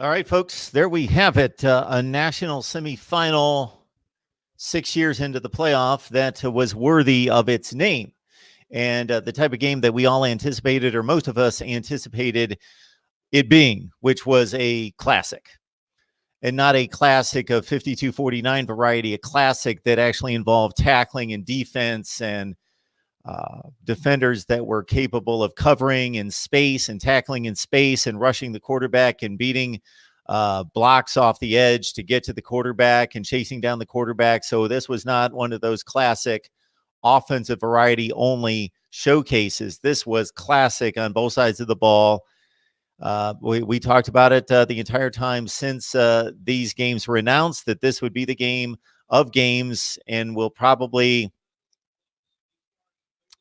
All right, folks, there we have it. A national semifinal 6 years into the playoff that was worthy of its name. And the type of game that we all anticipated, or most of us anticipated it being, which was a classic. And not a classic of 52-49 variety, a classic that actually involved tackling and defense and defenders that were capable of covering in space and tackling in space and rushing the quarterback and beating blocks off the edge to get to the quarterback and chasing down the quarterback. So this was not one of those classic offensive variety only showcases. This was classic on both sides of the ball. We talked about it the entire time since these games were announced, that this would be the game of games, and we'll probably,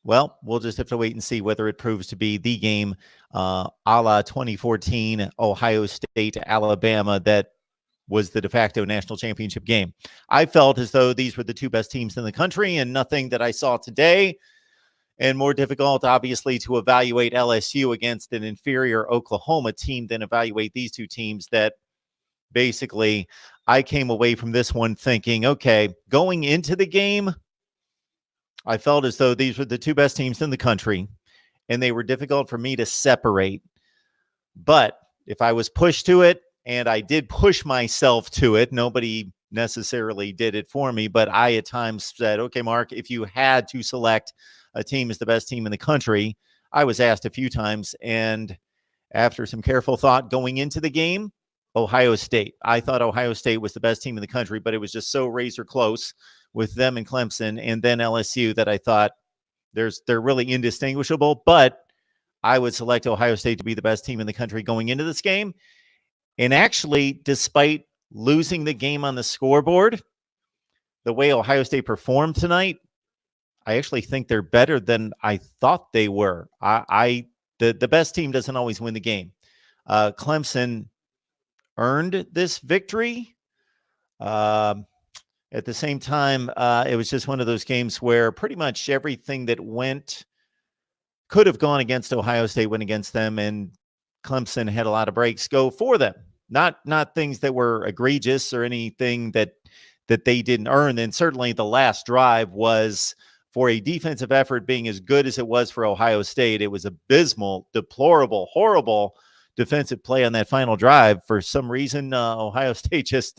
well, we'll just have to wait and see whether it proves to be the game a la 2014 Ohio State, Alabama, that was the de facto national championship game. I felt as though these were the two best teams in the country, and nothing that I saw today, and more difficult, obviously, to evaluate LSU against an inferior Oklahoma team than evaluate these two teams that basically I came away from this one thinking, okay, going into the game, I felt as though these were the two best teams in the country, and they were difficult for me to separate. But if I was pushed to it, and I did push myself to it, nobody necessarily did it for me, but I at times said, okay, Mark, if you had to select a team as the best team in the country, I was asked a few times, and after some careful thought going into the game, Ohio State. I thought Ohio State was the best team in the country, but it was just so razor close with them and Clemson and then LSU that I thought they're really indistinguishable, but I would select Ohio State to be the best team in the country going into this game. And actually, despite losing the game on the scoreboard, the way Ohio State performed tonight, I actually think they're better than I thought they were. The best team doesn't always win the game. Clemson earned this victory. At the same time, it was just one of those games where pretty much everything that could have gone against Ohio State went against them, and Clemson had a lot of breaks go for them. Not things that were egregious or anything that they didn't earn. And certainly the last drive was, for a defensive effort being as good as it was for Ohio State, it was abysmal, deplorable, horrible defensive play on that final drive. For some reason, Ohio State just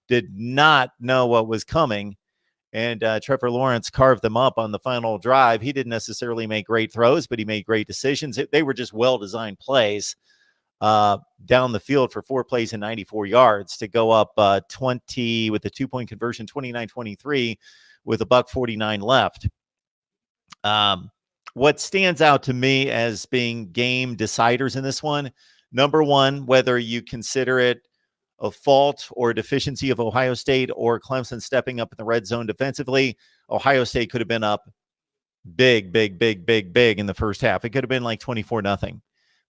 did not know what was coming, and Trevor Lawrence carved them up on the final drive. He didn't necessarily make great throws, but he made great decisions. They were just well-designed plays down the field for 4 plays and 94 yards to go up 20 with the 2-point conversion, 29-23 with $1:49 left. What stands out to me as being game deciders in this one, number one, whether you consider it a fault or a deficiency of Ohio State or Clemson stepping up in the red zone defensively, Ohio State could have been up big in the first half. It could have been like 24-0,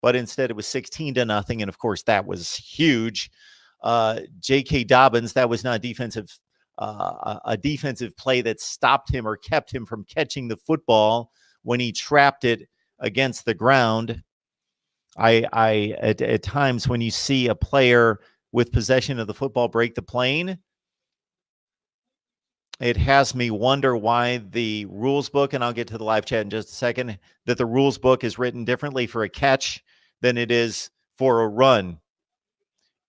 but instead it was 16-0. And of course that was huge. J.K. Dobbins, that was not a defensive play that stopped him or kept him from catching the football when he trapped it against the ground. At times when you see a player with possession of the football break the plane, it has me wonder why the rules book, and I'll get to the live chat in just a second, that the rules book is written differently for a catch than it is for a run.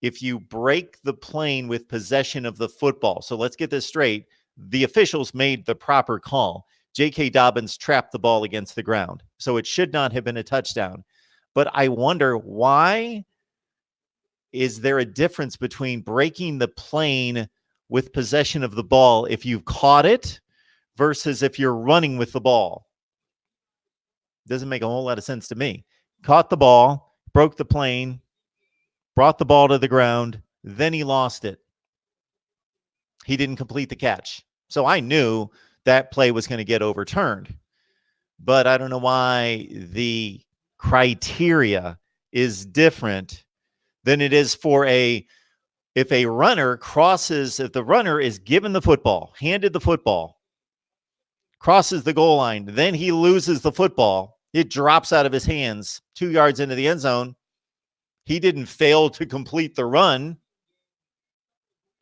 If you break the plane with possession of the football, so let's get this straight, the officials made the proper call. J.K. Dobbins trapped the ball against the ground, so it should not have been a touchdown. But I wonder, why is there a difference between breaking the plane with possession of the ball if you've caught it versus if you're running with the ball? Doesn't make a whole lot of sense to me. Caught the ball, broke the plane, brought the ball to the ground, then he lost it. He didn't complete the catch. So I knew that play was going to get overturned. But I don't know why the criteria is different than it is for if a runner crosses, if the runner is given the football, handed the football, crosses the goal line, then he loses the football, it drops out of his hands 2 yards into the end zone, He didn't fail to complete the run.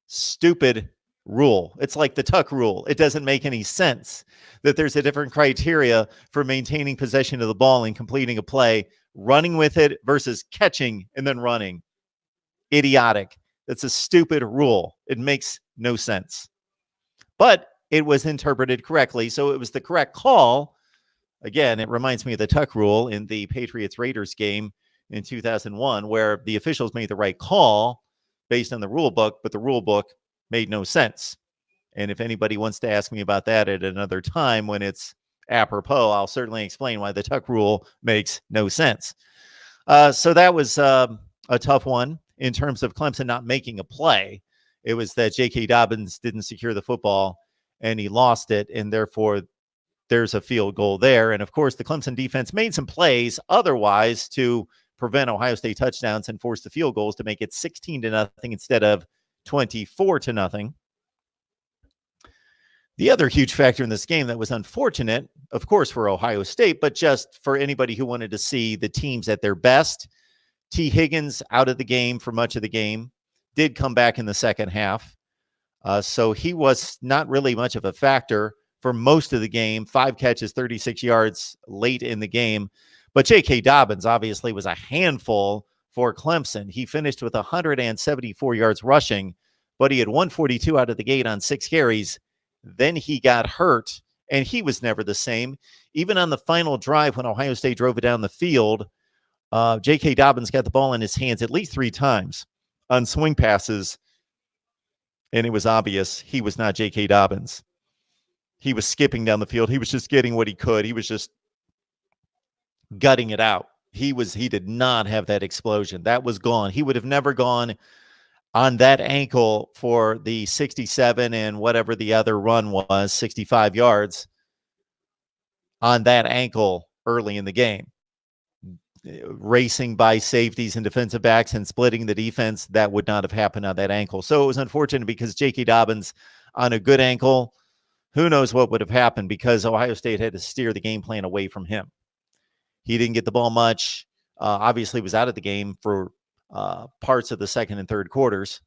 Stupid rule. It's like the tuck rule. It doesn't make any sense that there's a different criteria for maintaining possession of the ball and completing a play, running with it versus catching and then running. Idiotic. That's a stupid rule. It makes no sense. But it was interpreted correctly, so it was the correct call. Again, it reminds me of the tuck rule in the Patriots-Raiders game in 2001, where the officials made the right call based on the rule book, but the rule book made no sense. And if anybody wants to ask me about that at another time when it's apropos, I'll certainly explain why the tuck rule makes no sense. So that was a tough one in terms of Clemson not making a play. It was that J.K. Dobbins didn't secure the football and he lost it, and therefore there's a field goal there. And of course, the Clemson defense made some plays otherwise to prevent Ohio State touchdowns and force the field goals to make it 16-0 instead of 24-0. The other huge factor in this game that was unfortunate, of course, for Ohio State, but just for anybody who wanted to see the teams at their best, T. Higgins out of the game for much of the game, did come back in the second half. So he was not really much of a factor for most of the game. 5 catches, 36 yards late in the game. But J.K. Dobbins obviously was a handful for Clemson. He finished with 174 yards rushing, but he had 142 out of the gate on 6 carries. Then he got hurt, and he was never the same. Even on the final drive when Ohio State drove it down the field, J.K. Dobbins got the ball in his hands at least 3 times on swing passes, and it was obvious he was not J.K. Dobbins. He was skipping down the field. He was just getting what he could. He was just gutting it out. He did not have that explosion. That was gone. He would have never gone on that ankle for the 67 and whatever the other run was, 65 yards on that ankle early in the game. Racing by safeties and defensive backs and splitting the defense, that would not have happened on that ankle. So it was unfortunate because J.K. Dobbins on a good ankle, who knows what would have happened because Ohio State had to steer the game plan away from him. He didn't get the ball much. Obviously was out of the game for parts of the second and third quarters.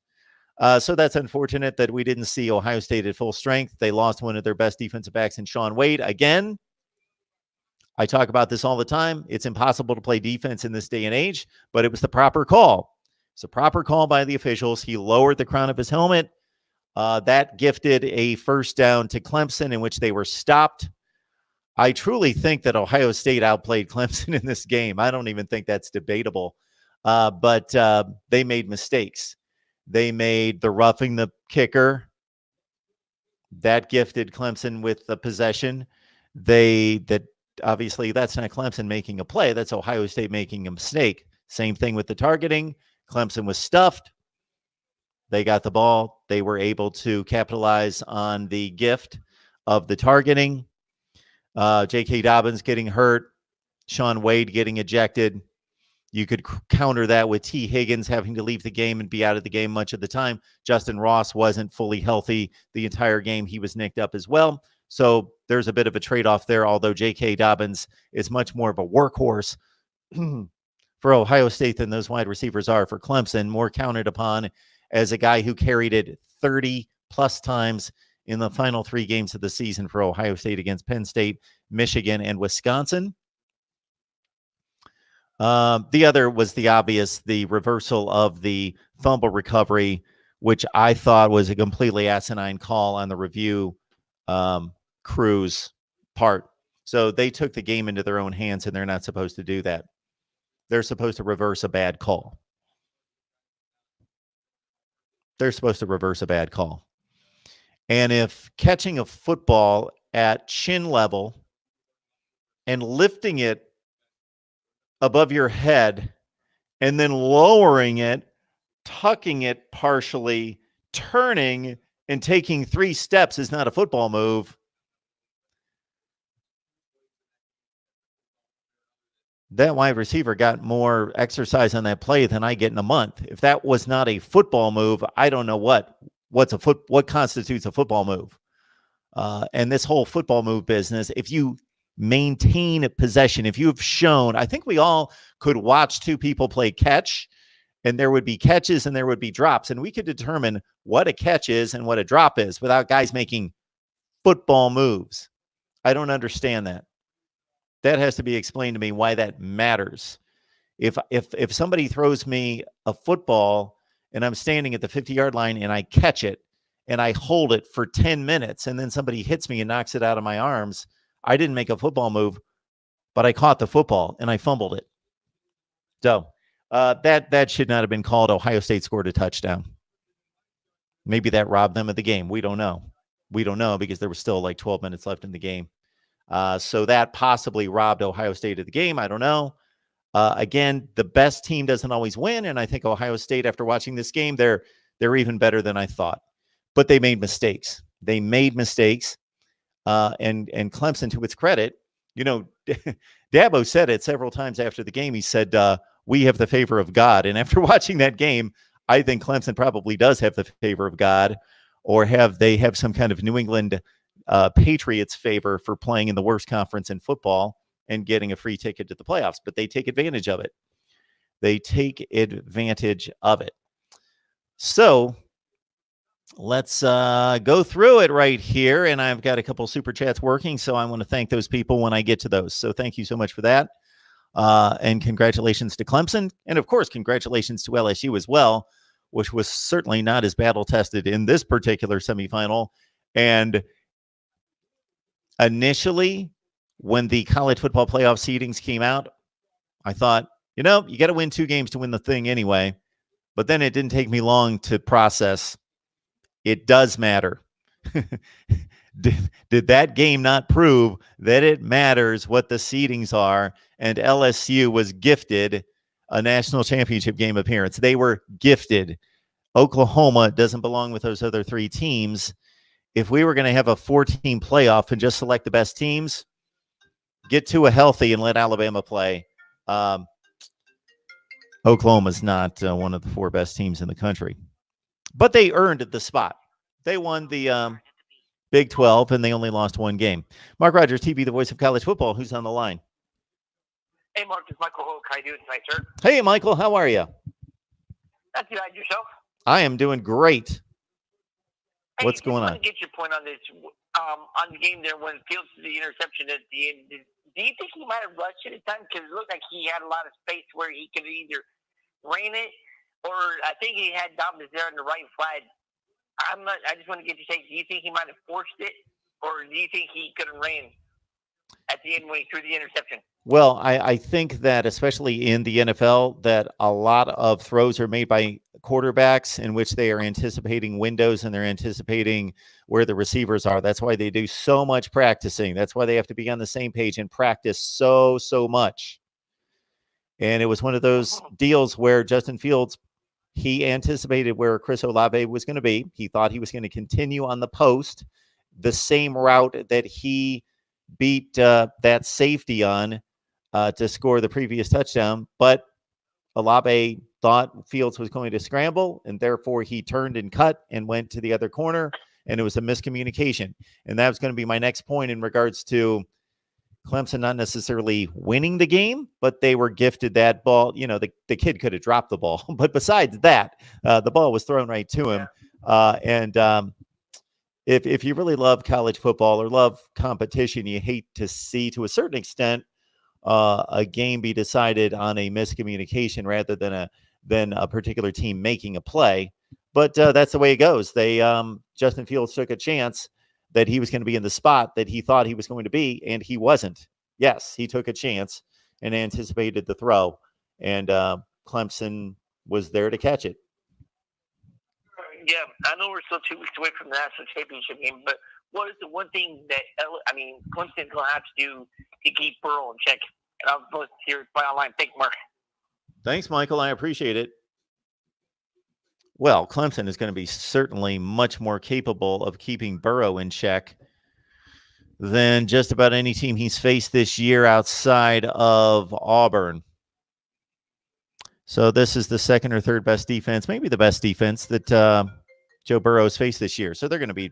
So that's unfortunate that we didn't see Ohio State at full strength. They lost one of their best defensive backs in Shaun Wade. Again, I talk about this all the time. It's impossible to play defense in this day and age, but it was the proper call. It's a proper call by the officials. He lowered the crown of his helmet. That gifted a first down to Clemson in which they were stopped. I truly think that Ohio State outplayed Clemson in this game. I don't even think that's debatable. But they made mistakes. They made the roughing the kicker. That gifted Clemson with the possession. Obviously, that's not Clemson making a play. That's Ohio State making a mistake. Same thing with the targeting. Clemson was stuffed. They got the ball. They were able to capitalize on the gift of the targeting. J.K. Dobbins getting hurt. Shaun Wade getting ejected. You could counter that with T. Higgins having to leave the game and be out of the game much of the time. Justin Ross wasn't fully healthy the entire game. He was nicked up as well. So there's a bit of a trade-off there, although J.K. Dobbins is much more of a workhorse for Ohio State than those wide receivers are for Clemson, more counted upon as a guy who carried it 30-plus times in the final 3 games of the season for Ohio State against Penn State, Michigan, and Wisconsin. The other was the reversal of the fumble recovery, which I thought was a completely asinine call on the review crew's part. So they took the game into their own hands, and they're not supposed to do that. They're supposed to reverse a bad call. They're supposed to reverse a bad call. And if catching a football at chin level and lifting it above your head and then lowering it, tucking it partially, turning and taking 3 steps is not a football move, that wide receiver got more exercise on that play than I get in a month. If that was not a football move, I don't know what constitutes a football move. And this whole football move business, if you maintain possession, if you have shown, I think we all could watch 2 people play catch and there would be catches and there would be drops, and we could determine what a catch is and what a drop is without guys making football moves. I don't understand that. That has to be explained to me why that matters. If somebody throws me a football and I'm standing at the 50-yard line and I catch it and I hold it for 10 minutes and then somebody hits me and knocks it out of my arms, I didn't make a football move, but I caught the football and I fumbled it. So that should not have been called. Ohio State scored a touchdown. Maybe that robbed them of the game. We don't know. We don't know because there was still like 12 minutes left in the game. So that possibly robbed Ohio State of the game. I don't know. Again, the best team doesn't always win, and I think Ohio State, after watching this game, they're even better than I thought. But they made mistakes. And Clemson, to its credit, Dabo said it several times after the game. He said, we have the favor of God. And after watching that game, I think Clemson probably does have the favor of God, or they have some kind of New England Patriots favor for playing in the worst conference in football and getting a free ticket to the playoffs. But they take advantage of it. So let's go through it right here. And I've got a couple super chats working, so I want to thank those people when I get to those. So thank you so much for that. And congratulations to Clemson. And, of course, congratulations to LSU as well, which was certainly not as battle-tested in this particular semifinal. And initially, when the college football playoff seedings came out, I thought, you got to win 2 games to win the thing anyway. But then it didn't take me long to process. It does matter. Did that game not prove that it matters what the seedings are? And LSU was gifted a national championship game appearance. They were gifted. Oklahoma doesn't belong with those other 3 teams. If we were going to have a 4-team playoff and just select the best teams, get Tua healthy and let Alabama play. Oklahoma's not one of the 4 best teams in the country. But they earned the spot. They won the Big 12, and they only lost 1 game. Mark Rogers TV, the voice of college football. Who's on the line? Hey, Mark. It's Michael Hoke. How you doing tonight, sir? Hey, Michael. How are you? Not too bad. Yourself? I am doing great. Hey, What's going on? I want to get your point on this. On the game there, when Fields did the interception at the end, do you think he might have rushed it at the time? Because it looked like he had a lot of space where he could either ran it, or I think he had Dobbins there on the right flag. I just want to get your take. Do you think he might have forced it, or do you think he could have ran at the end when he threw the interception? Well, I think that especially in the NFL, that a lot of throws are made by quarterbacks in which they are anticipating windows and they're anticipating where the receivers are. That's why they do so much practicing. That's why they have to be on the same page and practice so much. And it was one of those deals where Justin Fields, he anticipated where Chris Olave was going to be. He thought he was going to continue on the post, the same route that he beat that safety on to score the previous touchdown. But Olave thought Fields was going to scramble, and therefore he turned and cut and went to the other corner, and it was a miscommunication. And that was going to be my next point in regards to Clemson not necessarily winning the game, but they were gifted that ball. The kid could have dropped the ball. But besides that, the ball was thrown right to him. If you really love college football or love competition, you hate to see, to a certain extent, a game be decided on a miscommunication rather than a particular team making a play. But that's the way it goes. Justin Fields took a chance that he was going to be in the spot that he thought he was going to be, and he wasn't. Yes, he took a chance and anticipated the throw, and Clemson was there to catch it. Yeah, I know we're still 2 weeks away from the national championship game, but what is the one thing that Clemson's going to have to do to keep Burrow in check? And I'll post here by online. Thank you, Mark. Thanks, Michael. I appreciate it. Well, Clemson is going to be certainly much more capable of keeping Burrow in check than just about any team he's faced this year outside of Auburn. So this is the second or third best defense, maybe the best defense that Joe Burrow has faced this year. So they're going to be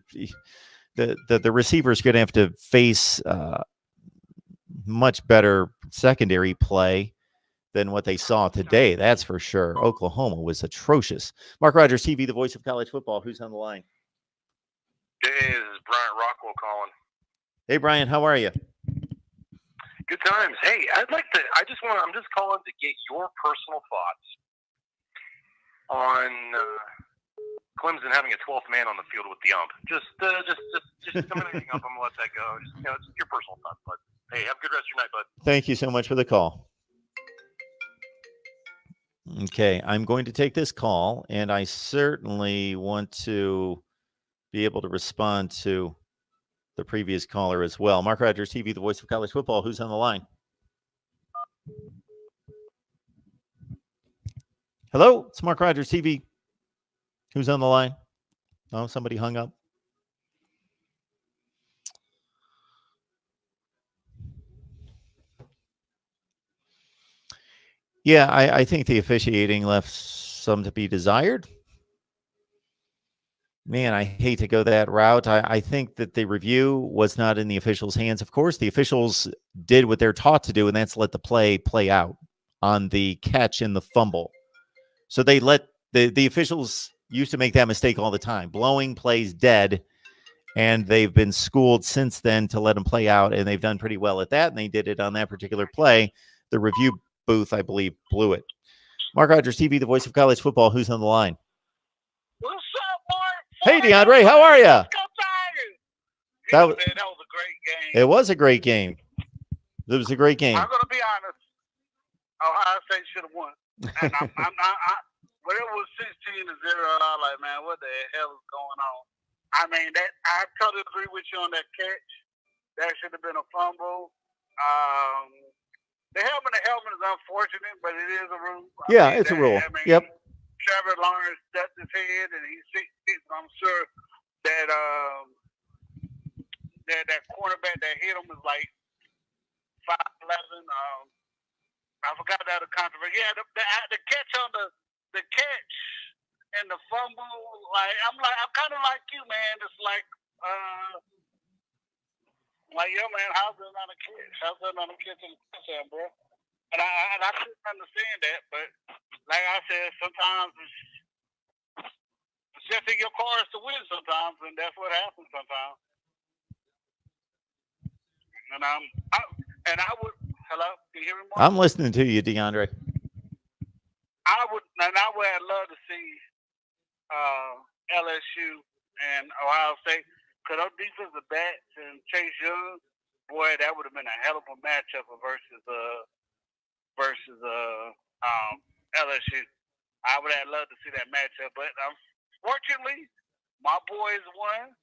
the receivers going to have to face much better secondary play than what they saw today. That's for sure. Oklahoma was atrocious. Mark Rogers TV, the voice of college football. Who's on the line? This is Bryant Rockwell calling. Hey, Brian, how are you? Good times. Hey, I'm just calling to get your personal thoughts on Clemson having a 12th man on the field with the ump. Just some anything up. I'm gonna let that go. Just, it's your personal thoughts, bud. Hey, have a good rest of your night, bud. Thank you so much for the call. Okay, I'm going to take this call, and I certainly want to be able to respond to the previous caller as well. Mark Rogers TV, the voice of college football. Who's on the line? Hello, it's Mark Rogers TV. Who's on the line? Oh, somebody hung up. Yeah, I think the officiating left some to be desired. Man, I hate to go that route. I think that the review was not in the officials' hands. Of course, the officials did what they're taught to do, and that's let the play out on the catch and the fumble. So they let the officials used to make that mistake all the time, blowing plays dead, and they've been schooled since then to let them play out, and they've done pretty well at that, and they did it on that particular play. The review booth, I believe, blew it. Mark Rogers TV, the voice of college football. Who's on the line? What's up, Mark? Hey, DeAndre, how are you? That was a great game. It was a great game. It was a great game. I'm going to be honest. Ohio State should have won. And when it was 16-0, I was like, man, what the hell is going on? I mean, I totally agree with you on that catch. That should have been a fumble. The helmet is unfortunate, but it is a rule. It's a rule. Yep. Trevor Lawrence ducked his head, and he's 6'6". I'm sure that that cornerback that hit him was like 5'11". I forgot that other controversy. Yeah, the catch on the catch and the fumble. I'm kind of like you, man. It's like yo, man, how's that not a catch? How's that not a catch in the touchdown, bro? And I couldn't understand that, but like I said, sometimes it's just in your cards to win sometimes, and that's what happens sometimes. And I would. Hello, can you hear me, Mark? I'm listening to you, DeAndre. I would love to see LSU and Ohio State, because those defensive backs and Chase Young, boy, that would have been a hell of a matchup versus LSU. I would have loved to see that matchup, but unfortunately, my boys won,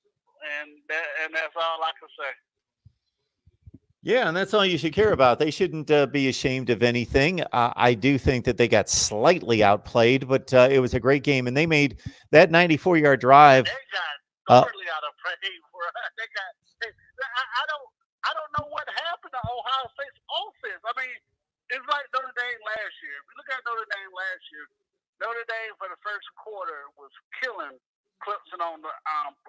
and that's all I can say. Yeah, and that's all you should care about. They shouldn't be ashamed of anything. I do think that they got slightly outplayed, but it was a great game, and they made that 94-yard drive. They got totally outplayed. I don't know what happened to Ohio State's offense. I mean, it's like Notre Dame last year. If you look at Notre Dame last year, Notre Dame for the first quarter was killing Clemson on the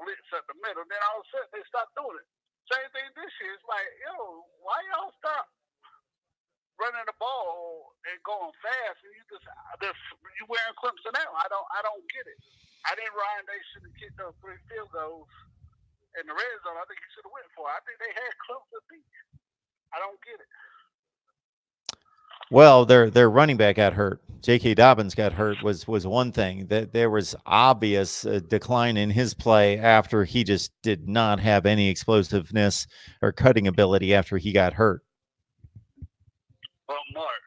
blitz at the middle. Then all of a sudden they stopped doing it. Same thing this year. It's like, yo, why y'all stop running the ball and going fast, and you wearing Clemson out? I don't get it. I think Ryan Day should have kicked those 3 field goals in the red zone. I think he should have went for it. I think they had Clemson beat. I don't get it. Well, their running back got hurt. J.K. Dobbins got hurt was one thing. That there was obvious decline in his play after he just did not have any explosiveness or cutting ability after he got hurt. Well, Mark,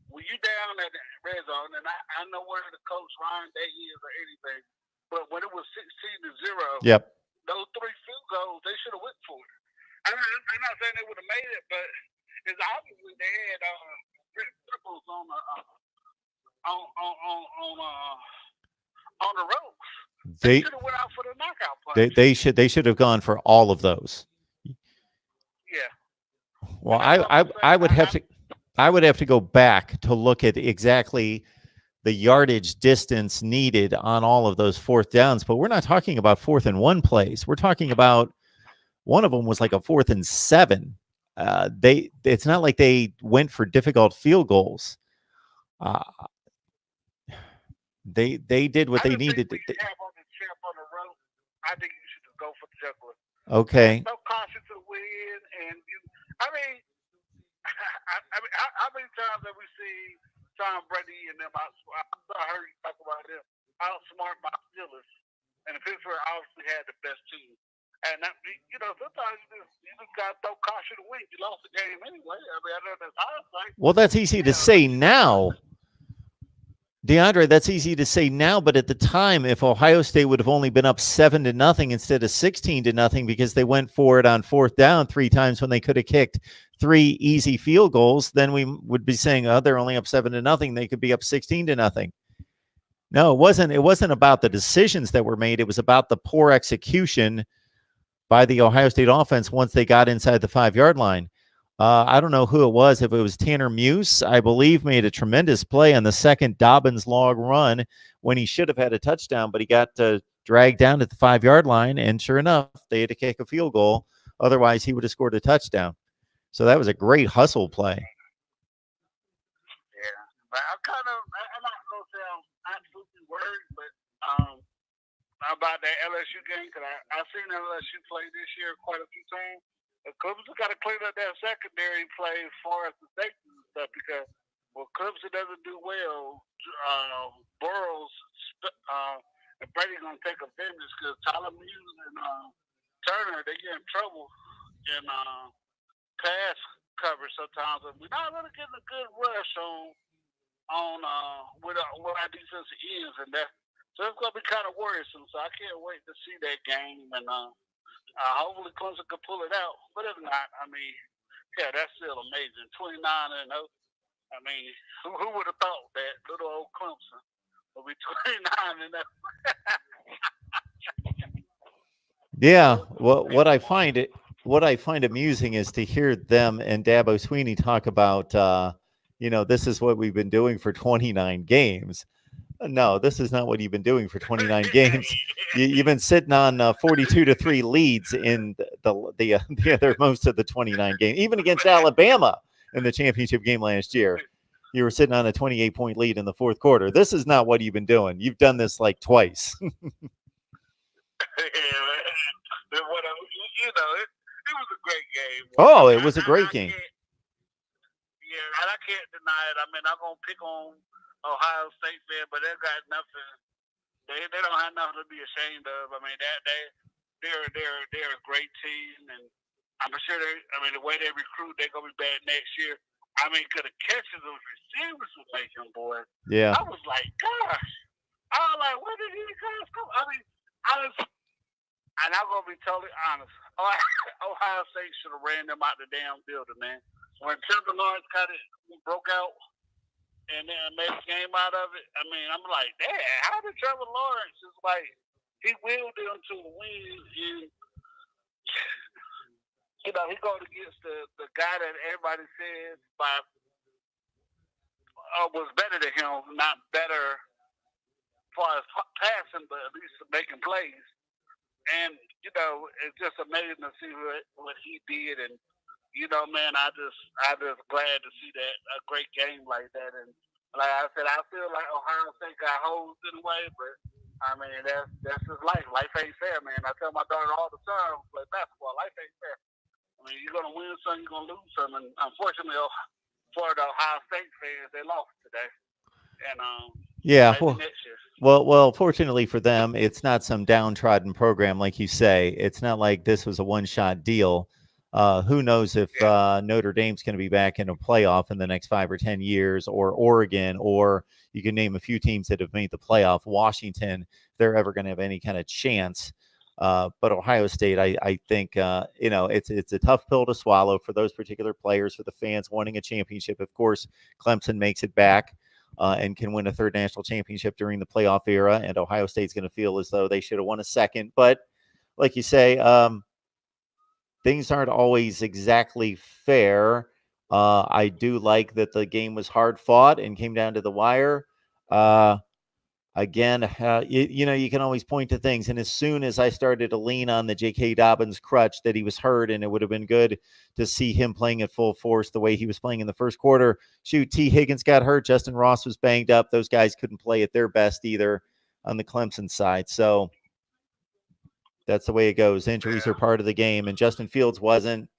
when you down at the red zone, and I know where the coach Ryan Day is or anything, but when it was 16-0, yep, those 3 field goals, they should have went for it. I'm not saying they would have made it, but it's obviously they had triples on the ropes. They should have went out for the knockout punch. They should have gone for all of those. Yeah. Well, I would have to go back to look at exactly the yardage distance needed on all of those 4th downs, but we're not talking about 4th and 1 plays. We're talking about one of them was like a 4th and 7. It's not like they went for difficult field goals. Uh, they did what they needed to. I think you should just go for the juggler. Okay. No caution to win, and you. I mean, how many times have we seen Tom Brady and them? I heard you talk about them outsmart my Steelers, and Pittsburgh obviously had the best team. And that, sometimes you just got to throw caution to win. You lost the game anyway. I mean, I know that's hindsight. Well, that's easy to say now. DeAndre, that's easy to say now, but at the time, if Ohio State would have only been up 7-0 instead of 16-0 because they went for it on 4th down 3 times when they could have kicked 3 easy field goals, then we would be saying, oh, they're only up 7-0. They could be up 16-0. No, it wasn't. It wasn't about the decisions that were made. It was about the poor execution by the Ohio State offense once they got inside the 5-yard line. I don't know who it was. If it was Tanner Muse, I believe, made a tremendous play on the second Dobbins log run when he should have had a touchdown, but he got dragged down at the 5-yard line, and sure enough, they had to kick a field goal. Otherwise, he would have scored a touchdown. So that was a great hustle play. Yeah, but I'm not going to say I'm absolutely worried, but about that LSU game, because I've seen LSU play this year quite a few times. The Clemson got to clean up that secondary play as far as the safety and stuff, because when Clemson doesn't do well, Burrows and Brady's going to take advantage, because Tyler Muse and Turner, they get in trouble in pass coverage sometimes. And we're not really getting a good rush on with our defensive ends, and that. So it's going to be kind of worrisome. So I can't wait to see that game, and hopefully Clemson can pull it out. But if not, I mean, yeah, that's still amazing. 29-0. I mean, who would have thought that little old Clemson would be 29-0? Yeah. Well, what I find amusing is to hear them and Dabo Sweeney talk about, this is what we've been doing for 29 games. No, this is not what you've been doing for 29 games. You've been sitting on 42-3 leads in the other most of the 29 games, even against Alabama in the championship game last year. You were sitting on a 28-point lead in the 4th quarter. This is not what you've been doing. You've done this like twice. It was a great game. Oh, it was a great game. Yeah, and I can't deny it. I mean, I'm going to pick on Ohio State fan, but they got nothing. They don't have nothing to be ashamed of. I mean, they're a great team, and I'm sure the way they recruit, they're gonna be bad next year. I mean, because the catches those receivers were making, boy. Yeah. I was like, gosh. I was like, where did these guys come? I mean, and I'm gonna be totally honest. Ohio State should have ran them out the damn building, man. When Trevor Lawrence broke out and then made a game out of it, I mean, I'm like, damn, how did Trevor Lawrence just like, he willed them to win, and he goes against the guy that everybody says was better than him, not better as far as passing, but at least making plays. And, it's just amazing to see what he did, and man, I just glad to see that a great game like that. And like I said, I feel like Ohio State got holes in the way, but I mean that's just life. Life ain't fair, man. I tell my daughter all the time, play basketball, life ain't fair. I mean, you're gonna win some, you're gonna lose some, and unfortunately, for the Ohio State fans, they lost today. And yeah, well, fortunately for them, it's not some downtrodden program like you say. It's not like this was a one-shot deal. Who knows if Notre Dame's going to be back in a playoff in the next 5 or 10 years, or Oregon, or you can name a few teams that have made the playoff. Washington, if they're ever going to have any kind of chance. But Ohio State, I think, it's a tough pill to swallow for those particular players, for the fans wanting a championship. Of course, Clemson makes it back and can win a third national championship during the playoff era, and Ohio State's going to feel as though they should have won a second. But like you say, things aren't always exactly fair. I do like that the game was hard fought and came down to the wire. I again, you can always point to things. And as soon as I started to lean on the J.K. Dobbins crutch that he was hurt, and it would have been good to see him playing at full force the way he was playing in the first quarter. Shoot, T. Higgins got hurt. Justin Ross was banged up. Those guys couldn't play at their best either on the Clemson side. So that's the way it goes. Injuries are part of the game, and Justin Fields wasn't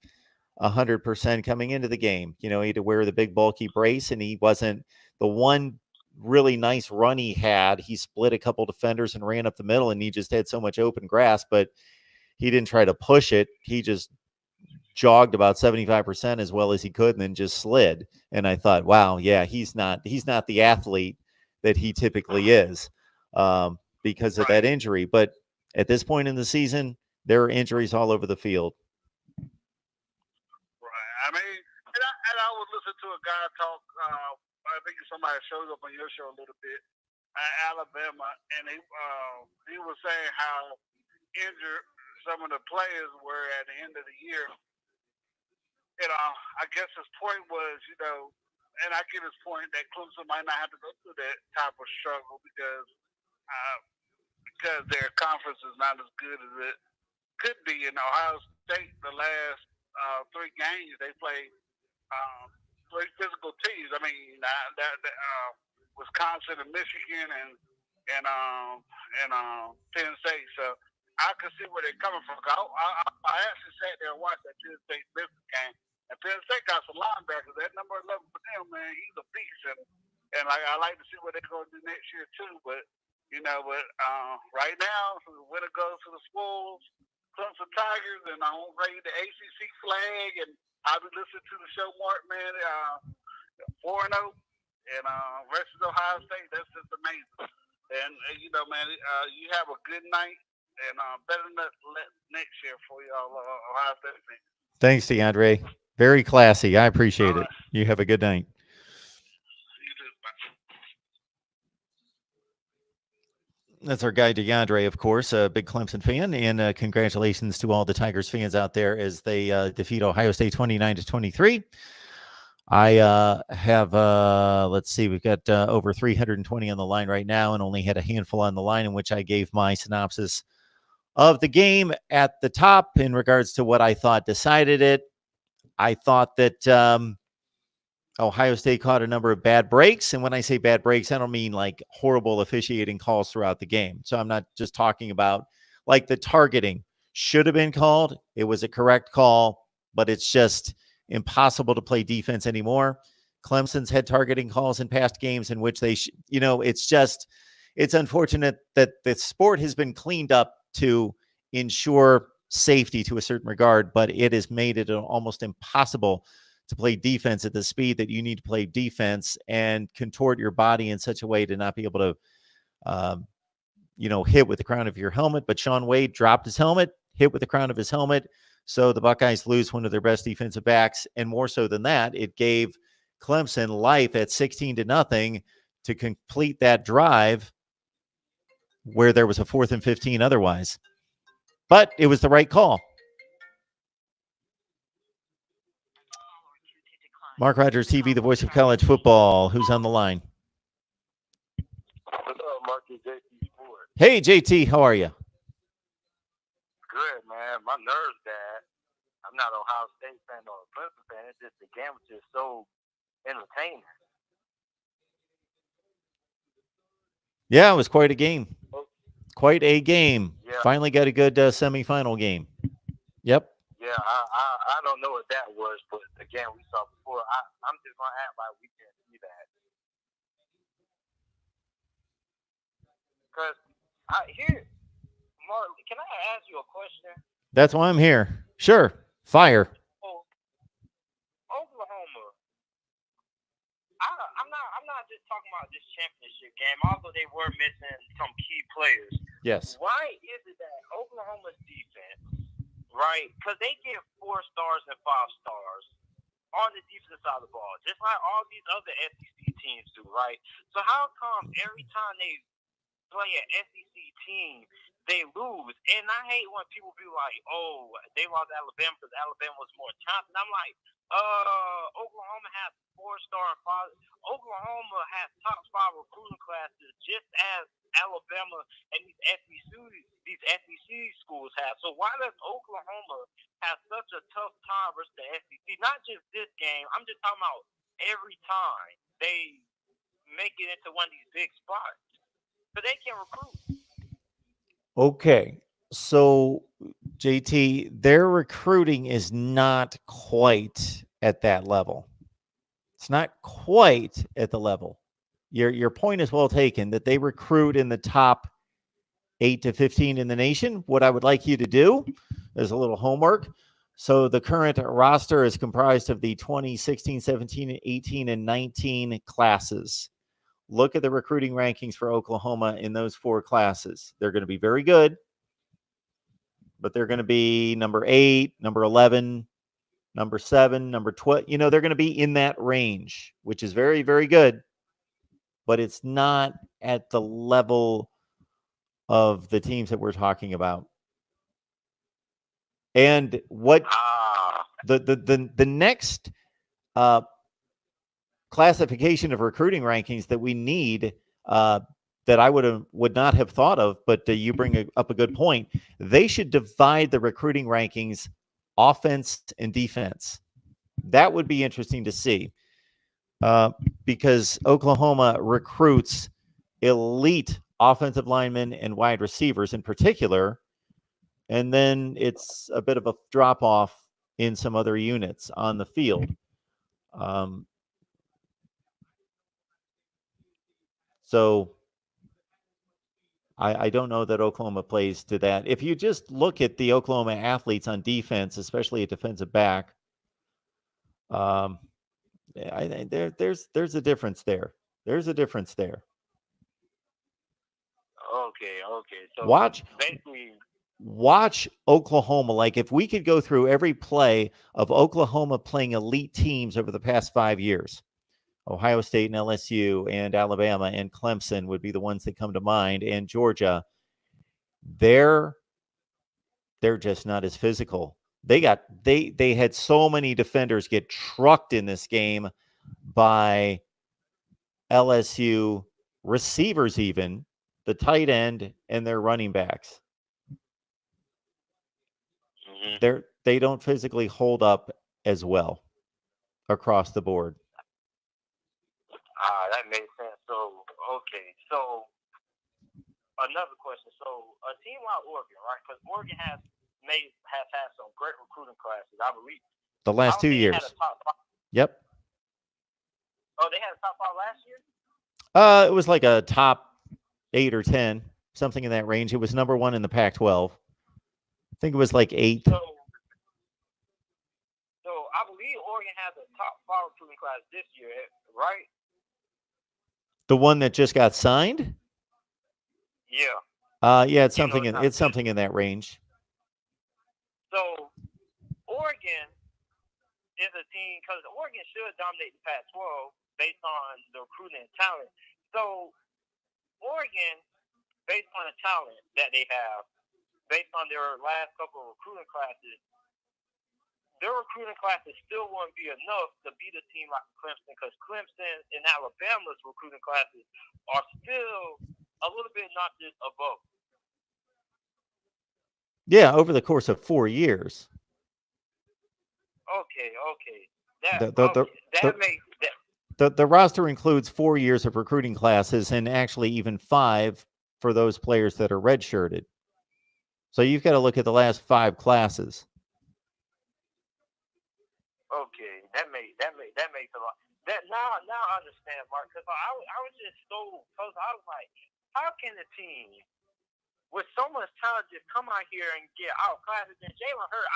100% coming into the game. He had to wear the big bulky brace, and he wasn't the one really nice run he had. He split a couple defenders and ran up the middle, and he just had so much open grass, but he didn't try to push it. He just jogged about 75% as well as he could and then just slid. And I thought, wow, yeah, he's not the athlete that he typically is because of that injury. But at this point in the season, there are injuries all over the field. Right. I mean, and I would listen to a guy talk. I think somebody shows up on your show a little bit at Alabama, and he was saying how injured some of the players were at the end of the year. I guess his point was, and I get his point that Clemson might not have to go through that type of struggle because their conference is not as good as it could be. In Ohio State, the last 3 games they played 3 physical teams. I mean, Wisconsin and Michigan and Penn State. So I can see where they're coming from. I actually sat there and watched that Penn State Memphis game. And Penn State got some linebackers. That number 11 for them, man, he's a beast. And I like to see what they're going to do next year too. But right now, the winner goes to the Wolves, Clemson Tigers, and I'm raising the ACC flag. And I'll be listening to the show, Mark, man. 4-0, and versus Ohio State. That's just amazing. And man, you have a good night, and better luck next year for y'all, Ohio State fans. Thanks, DeAndre. Very classy. I appreciate it. You have a good night. You too. That's our guy, DeAndre, of course, a big Clemson fan. And congratulations to all the Tigers fans out there as they defeat Ohio State 29-23. I have, let's see, we've got over 320 on the line right now and only had a handful on the line in which I gave my synopsis of the game at the top in regards to what I thought decided it. I thought that Ohio State caught a number of bad breaks. And when I say bad breaks, I don't mean like horrible officiating calls throughout the game. So I'm not just talking about like the targeting should have been called. It was a correct call, but it's just impossible to play defense anymore. Clemson's had targeting calls in past games in which they, it's unfortunate that the sport has been cleaned up to ensure safety to a certain regard, but it has made it almost impossible to play defense at the speed that you need to play defense and contort your body in such a way to not be able to, hit with the crown of your helmet. But Shaun Wade dropped his helmet, hit with the crown of his helmet. So the Buckeyes lose one of their best defensive backs. And more so than that, it gave Clemson life at 16-0 to complete that drive where there was a 4th and 15 otherwise. But it was the right call. Mark Rogers TV, the voice of college football. Who's on the line? What's up, Mark? It's JT Sport. Hey, JT, how are you? Good, man. My nerves bad. I'm not an Ohio State fan or a Clemson fan. It's just the game was just so entertaining. Yeah, it was quite a game. Quite a game. Yeah. Finally got a good semifinal game. Yep. Yeah, I don't know what that was, but again, we saw before. I'm just going to act like we can't see that. Because Mark, can I ask you a question? That's why I'm here. Sure. Fire. Oh, Oklahoma. I'm not just talking about this championship game, although they were missing some key players. Yes. Why is it that Oklahoma's defense, right? Because they get 4 stars and 5 stars on the defensive side of the ball, just like all these other SEC teams do, right? So how come every time they play an SEC team, they lose? And I hate when people be like, oh, they lost Alabama because Alabama was more talented. I'm like, Oklahoma has 4-star and 5. Oklahoma has top 5 recruiting classes just as Alabama and these SEC schools have. So why does Oklahoma have such a tough time versus the SEC? Not just this game. I'm just talking about every time they make it into one of these big spots. So they can recruit. Okay. So, JT, their recruiting is not quite at that level. It's not quite at the level. Your point is well taken that they recruit in the top 8 to 15 in the nation. What I would like you to do is a little homework. So the current roster is comprised of the 2016, 17, 18, and 19 classes. Look at the recruiting rankings for Oklahoma in those 4 classes. They're going to be very good, but they're going to be number 8, number 11, number 7, number 12. They're going to be in that range, which is very, very good, but it's not at the level of the teams that we're talking about. And what the next classification of recruiting rankings that we need that I would not have thought of, but you bring up a good point. They should divide the recruiting rankings offense and defense. That would be interesting to see because Oklahoma recruits elite offensive linemen and wide receivers in particular, and then it's a bit of a drop off in some other units on the field. So I don't know that Oklahoma plays to that. If you just look at the Oklahoma athletes on defense, especially at defensive back, there's a difference there. There's a difference there. Okay. So watch Oklahoma. Like if we could go through every play of Oklahoma playing elite teams over the past 5 years, Ohio State and LSU and Alabama and Clemson would be the ones that come to mind, and Georgia. They're just not as physical. They had so many defenders get trucked in this game by LSU receivers, even the tight end and their running backs. Mm-hmm. They don't physically hold up as well across the board. That makes sense. So, okay. So, another question. So, a team like Oregon, right? Because Oregon has had some great recruiting classes, I believe. The last 2 years. Had a top 5. Yep. Oh, they had a top 5 last year? It was like a top 8 or 10, something in that range. It was number 1 in the Pac-12. I think it was like 8. So I believe Oregon has a top 5 recruiting class this year, right? The one that just got signed? Yeah. Yeah, it's something in that range. So Oregon is a team because Oregon should dominate the Pac-12 based on the recruiting and talent. So Oregon, based on the talent that they have, based on their last couple of recruiting classes, their recruiting classes still won't be enough to beat a team like Clemson because Clemson and Alabama's recruiting classes are still a little bit notches above. Yeah, over the course of 4 years. Okay. The roster includes 4 years of recruiting classes and actually even 5 for those players that are redshirted. So you've got to look at the last 5 classes. Okay, that makes a lot. That now I understand, Mark, because I was just so close. I was like, how can a team with so much talent just come out here and get outclassed? And Jalen Hurts,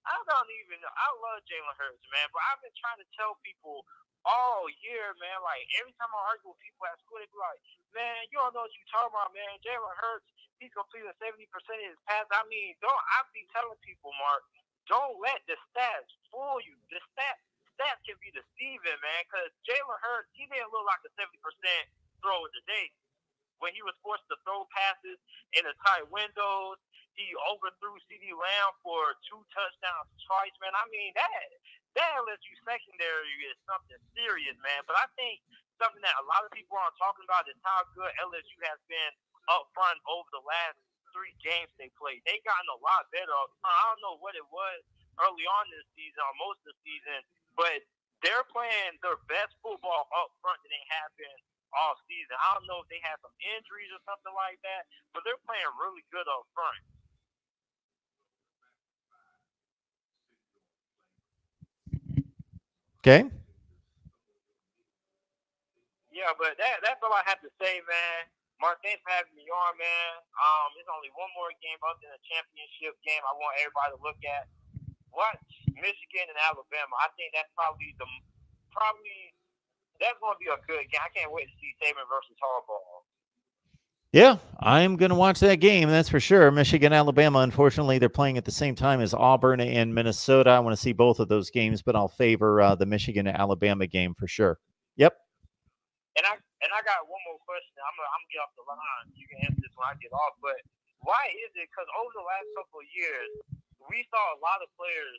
I don't even know. I love Jalen Hurts, man, but I've been trying to tell people all year, man. Like every time I argue with people at school, they be like, "Man, you don't know what you're talking about, man. Jalen Hurts, he's completing 70% of his passes." I mean, I be telling people, Mark, don't let the stats fool you. The stats can be deceiving, man. Because Jalen Hurts, he didn't look like a 70% thrower today. When he was forced to throw passes in the tight windows, he overthrew CeeDee Lamb for 2 touchdowns twice, man. I mean, that LSU secondary is something serious, man. But I think something that a lot of people aren't talking about is how good LSU has been up front over the last 3 games they played. They've gotten a lot better. I don't know what it was early on this season or most of the season, but they're playing their best football up front than they have been all season. I don't know if they have some injuries or something like that, but they're playing really good up front. Okay. Yeah, but that's all I have to say, man. Mark, thanks for having me on, man. There's only one more game other than a championship game I want everybody to look at. Watch Michigan and Alabama. I think that's probably that's going to be a good game. I can't wait to see Saban versus Harbaugh. Yeah, I'm going to watch that game, that's for sure. Michigan, Alabama, unfortunately, they're playing at the same time as Auburn and Minnesota. I want to see both of those games, but I'll favor the Michigan-Alabama game for sure. Yep. And I got one more question. I'm gonna get off the line. You can answer this when I get off. But why is it? Because over the last couple of years, we saw a lot of players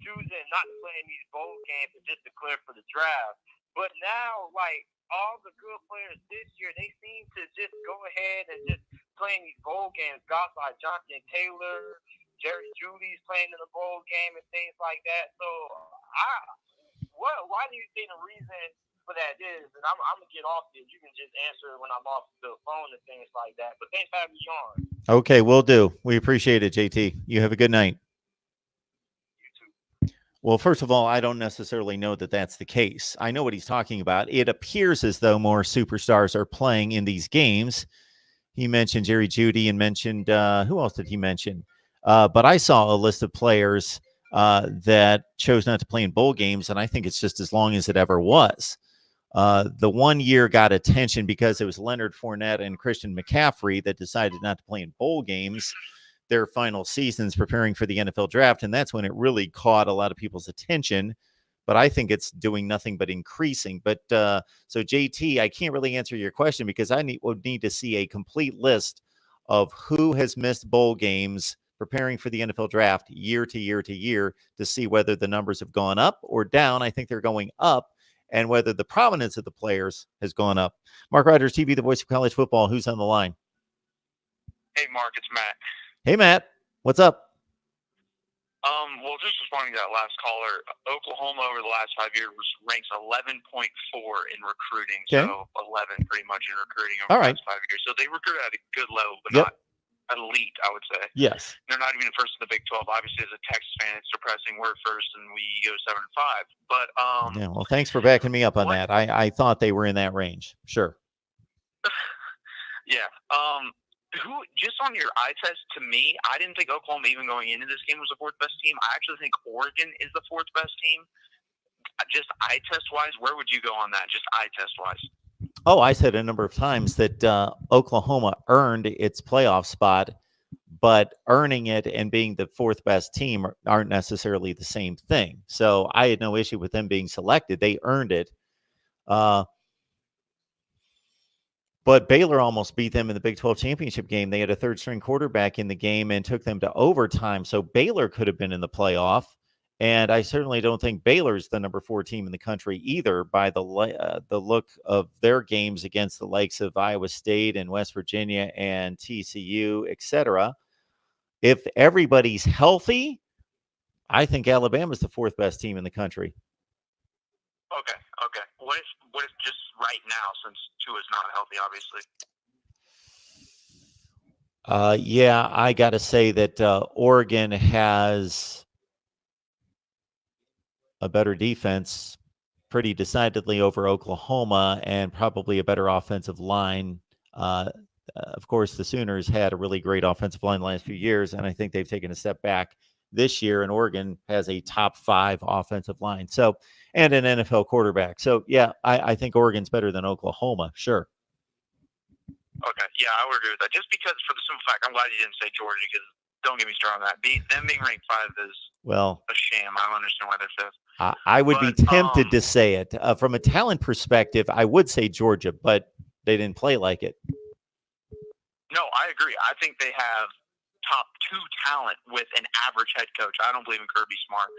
choosing not to play in these bowl games and just declare for the draft. But now, like, all the good players this year, they seem to just go ahead and just play in these bowl games. Guys like Jonathan Taylor, Jerry Jeudy's playing in the bowl game and things like that. So, why do you think the reason for that is? And I'm going to get off this. You can just answer when I'm off the phone and things like that. But thanks for having me on. Okay, will do. We appreciate it, JT. You have a good night. Well, first of all, I don't necessarily know that that's the case. I know what he's talking about. It appears as though more superstars are playing in these games. He mentioned Jerry Jeudy and mentioned, who else did he mention? But I saw a list of players that chose not to play in bowl games, and I think it's just as long as it ever was. The 1 year got attention because it was Leonard Fournette and Christian McCaffrey that decided not to play in bowl games their final seasons preparing for the NFL draft, and that's when it really caught a lot of people's attention. But I think it's doing nothing but increasing. But so JT, I can't really answer your question because I would need to see a complete list of who has missed bowl games preparing for the NFL draft year to year to year to see whether the numbers have gone up or down. I think they're going up, and whether the prominence of the players has gone up. MarkRogersTV, the voice of college football. Who's on the line? Hey, Mark, it's Matt. Hey, Matt. What's up? Well, just responding to that last caller, Oklahoma over the last 5 years ranks 11.4 in recruiting. Okay. So 11 pretty much in recruiting over All the right. last 5 years. So they recruit at a good level, but Yep. not elite, I would say. Yes. They're not even first in the Big 12. Obviously, as a Texas fan, it's depressing. We're first and we go 7-5. But Yeah. Well, thanks for backing me up on what? that. I thought they were in that range. Sure. Yeah. Who just on your eye test, to me, I didn't think Oklahoma even going into this game was the fourth best team. I actually think Oregon is the fourth best team. Just eye test wise, where would you go on that? Just eye test wise. Oh, I said a number of times that Oklahoma earned its playoff spot, but earning it and being the fourth best team aren't necessarily the same thing. So I had no issue with them being selected. They earned it. But Baylor almost beat them in the Big 12 championship game. They had a third-string quarterback in the game and took them to overtime. So Baylor could have been in the playoff. And I certainly don't think Baylor's the number 4 team in the country either by the look of their games against the likes of Iowa State and West Virginia and TCU, etc. If everybody's healthy, I think Alabama's the 4th best team in the country. Okay. What if just right now, since Tua's not healthy, obviously? Yeah, I got to say that Oregon has a better defense pretty decidedly over Oklahoma and probably a better offensive line. Of course, the Sooners had a really great offensive line the last few years, and I think they've taken a step back this year, and Oregon has a top 5 offensive line. So, and an NFL quarterback. So, yeah, I think Oregon's better than Oklahoma. Sure. Okay. Yeah, I would agree with that. Just because, for the simple fact, I'm glad you didn't say Georgia, because don't get me started on that. Them being ranked 5 is a sham. I don't understand why they're 5th. I would be tempted to say it. From a talent perspective, I would say Georgia, but they didn't play like it. No, I agree. I think they have top 2 talent with an average head coach. I don't believe in Kirby Smart.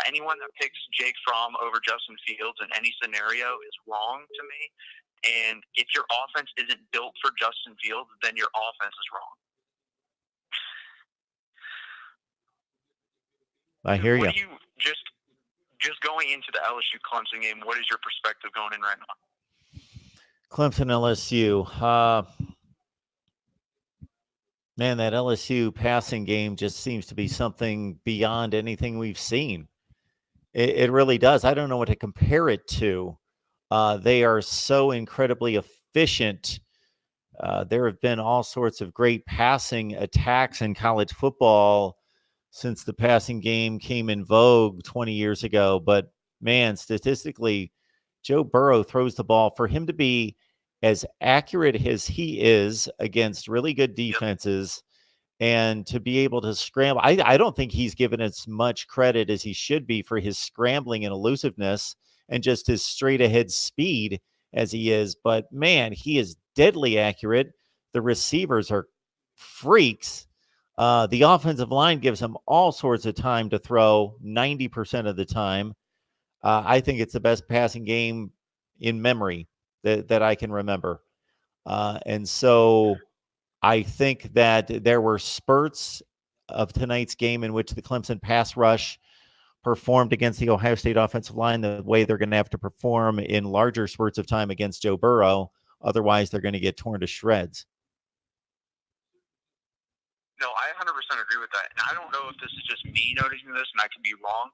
Anyone that picks Jake Fromm over Justin Fields in any scenario is wrong to me. And if your offense isn't built for Justin Fields, then your offense is wrong. I hear you. Just going into the LSU Clemson game, what is your perspective going in right now? Clemson LSU. Man, that LSU passing game just seems to be something beyond anything we've seen. It really does. I don't know what to compare it to. They are so incredibly efficient. There have been all sorts of great passing attacks in college football since the passing game came in vogue 20 years ago. But man, statistically, Joe Burrow throws the ball. For him to be as accurate as he is against really good defenses and to be able to scramble, I don't think he's given as much credit as he should be for his scrambling and elusiveness and just his straight ahead speed as he is. But man, he is deadly accurate. The receivers are freaks. The offensive line gives him all sorts of time to throw 90% of the time. I think it's the best passing game in memory that I can remember. And so I think that there were spurts of tonight's game in which the Clemson pass rush performed against the Ohio State offensive line the way they're going to have to perform in larger spurts of time against Joe Burrow. Otherwise, they're going to get torn to shreds. No, I 100% agree with that. And I don't know if this is just me noticing this, and I could be wrong,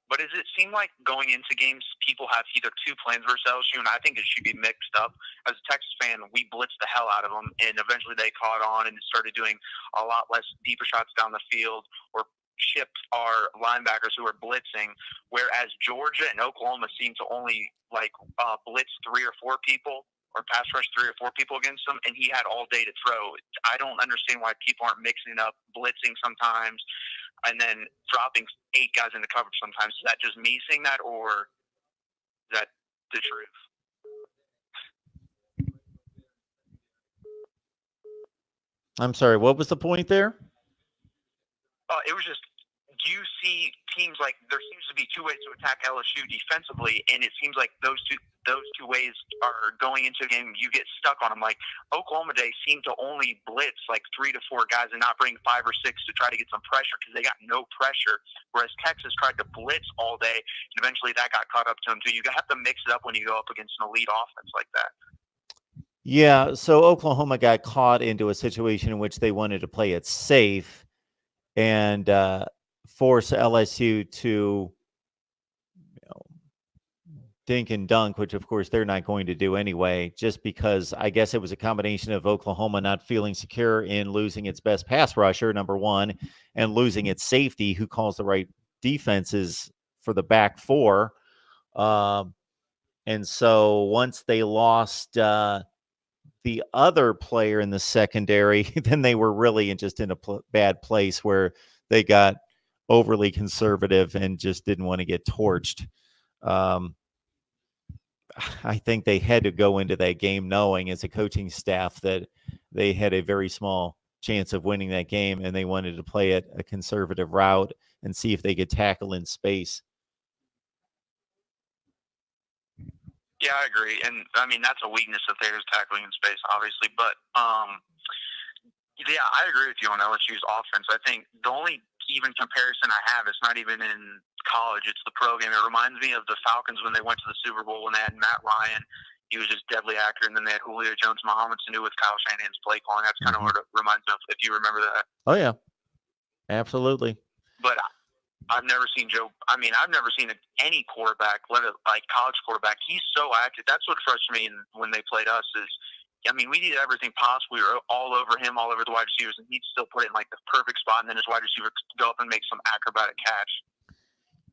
but does it seem like going into games, people have either 2 plans versus LSU, and I think it should be mixed up. As a Texas fan, we blitzed the hell out of them, and eventually they caught on and started doing a lot less deeper shots down the field or chipped our linebackers who were blitzing, whereas Georgia and Oklahoma seem to only blitz 3 or 4 people or pass rush 3 or 4 people against him, and he had all day to throw. I don't understand why people aren't mixing up blitzing sometimes and then dropping 8 guys into coverage sometimes. Is that just me seeing that, or is that the truth? I'm sorry, what was the point there? It was just, do you see teams like there seems to be 2 ways to attack LSU defensively, and it seems like those two ways are going into a game. You get stuck on them. Like Oklahoma Day seemed to only blitz 3 to 4 guys and not bring 5 or 6 to try to get some pressure because they got no pressure. Whereas Texas tried to blitz all day, and eventually that got caught up to them too. You have to mix it up when you go up against an elite offense like that. Yeah, so Oklahoma got caught into a situation in which they wanted to play it safe and force LSU to dink and dunk, which of course they're not going to do anyway, just because I guess it was a combination of Oklahoma not feeling secure in losing its best pass rusher, number one, and losing its safety who calls the right defenses for the back 4. And so once they lost the other player in the secondary, then they were really in a bad place where they got overly conservative and just didn't want to get torched. I think they had to go into that game knowing as a coaching staff that they had a very small chance of winning that game, and they wanted to play it a conservative route and see if they could tackle in space. Yeah, I agree. And, I mean, that's a weakness of theirs, tackling in space, obviously. But, yeah, I agree with you on LSU's offense. I think the only even comparison I have, it's not even in college, it's the pro game. It reminds me of the Falcons when they went to the Super Bowl when they had Matt Ryan. He was just deadly accurate. And then they had Julio Jones, Mohamed Sanu with Kyle Shanahan's play calling. That's kind of what it reminds me of, if you remember that. Oh, yeah. Absolutely. But I've never seen I've never seen any quarterback, like college quarterback. He's so active. That's what frustrated me when they played us is, we did everything possible. We were all over him, all over the wide receivers, and he'd still put it in the perfect spot, and then his wide receiver could go up and make some acrobatic catch.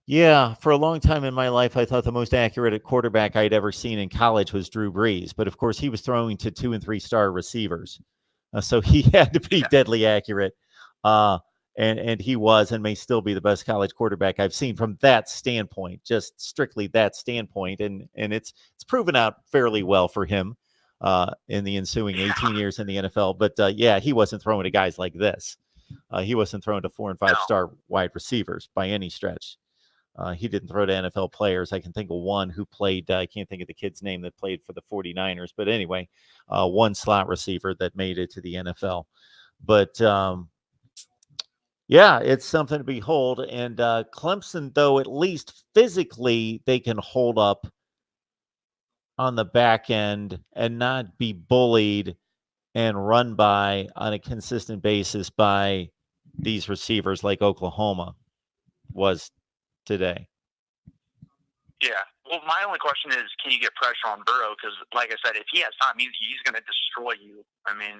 Yeah, for a long time in my life, I thought the most accurate quarterback I'd ever seen in college was Drew Brees. But, of course, he was throwing to 2- and 3-star receivers. So he had to be deadly accurate. And he was and may still be the best college quarterback I've seen from that standpoint, just strictly that standpoint. And it's proven out fairly well for him in the ensuing 18 years in the NFL. But, yeah, he wasn't throwing to guys like this. He wasn't throwing to 4 and 5 star wide receivers by any stretch. He didn't throw to NFL players. I can think of one who played, I can't think of the kid's name that played for the 49ers. But anyway, one slot receiver that made it to the NFL. But yeah, it's something to behold. And Clemson, though, at least physically, they can hold up on the back end and not be bullied and run by on a consistent basis by these receivers like Oklahoma was today. Yeah. Well, my only question is, can you get pressure on Burrow? Because, like I said, if he has time, he's going to destroy you. I mean,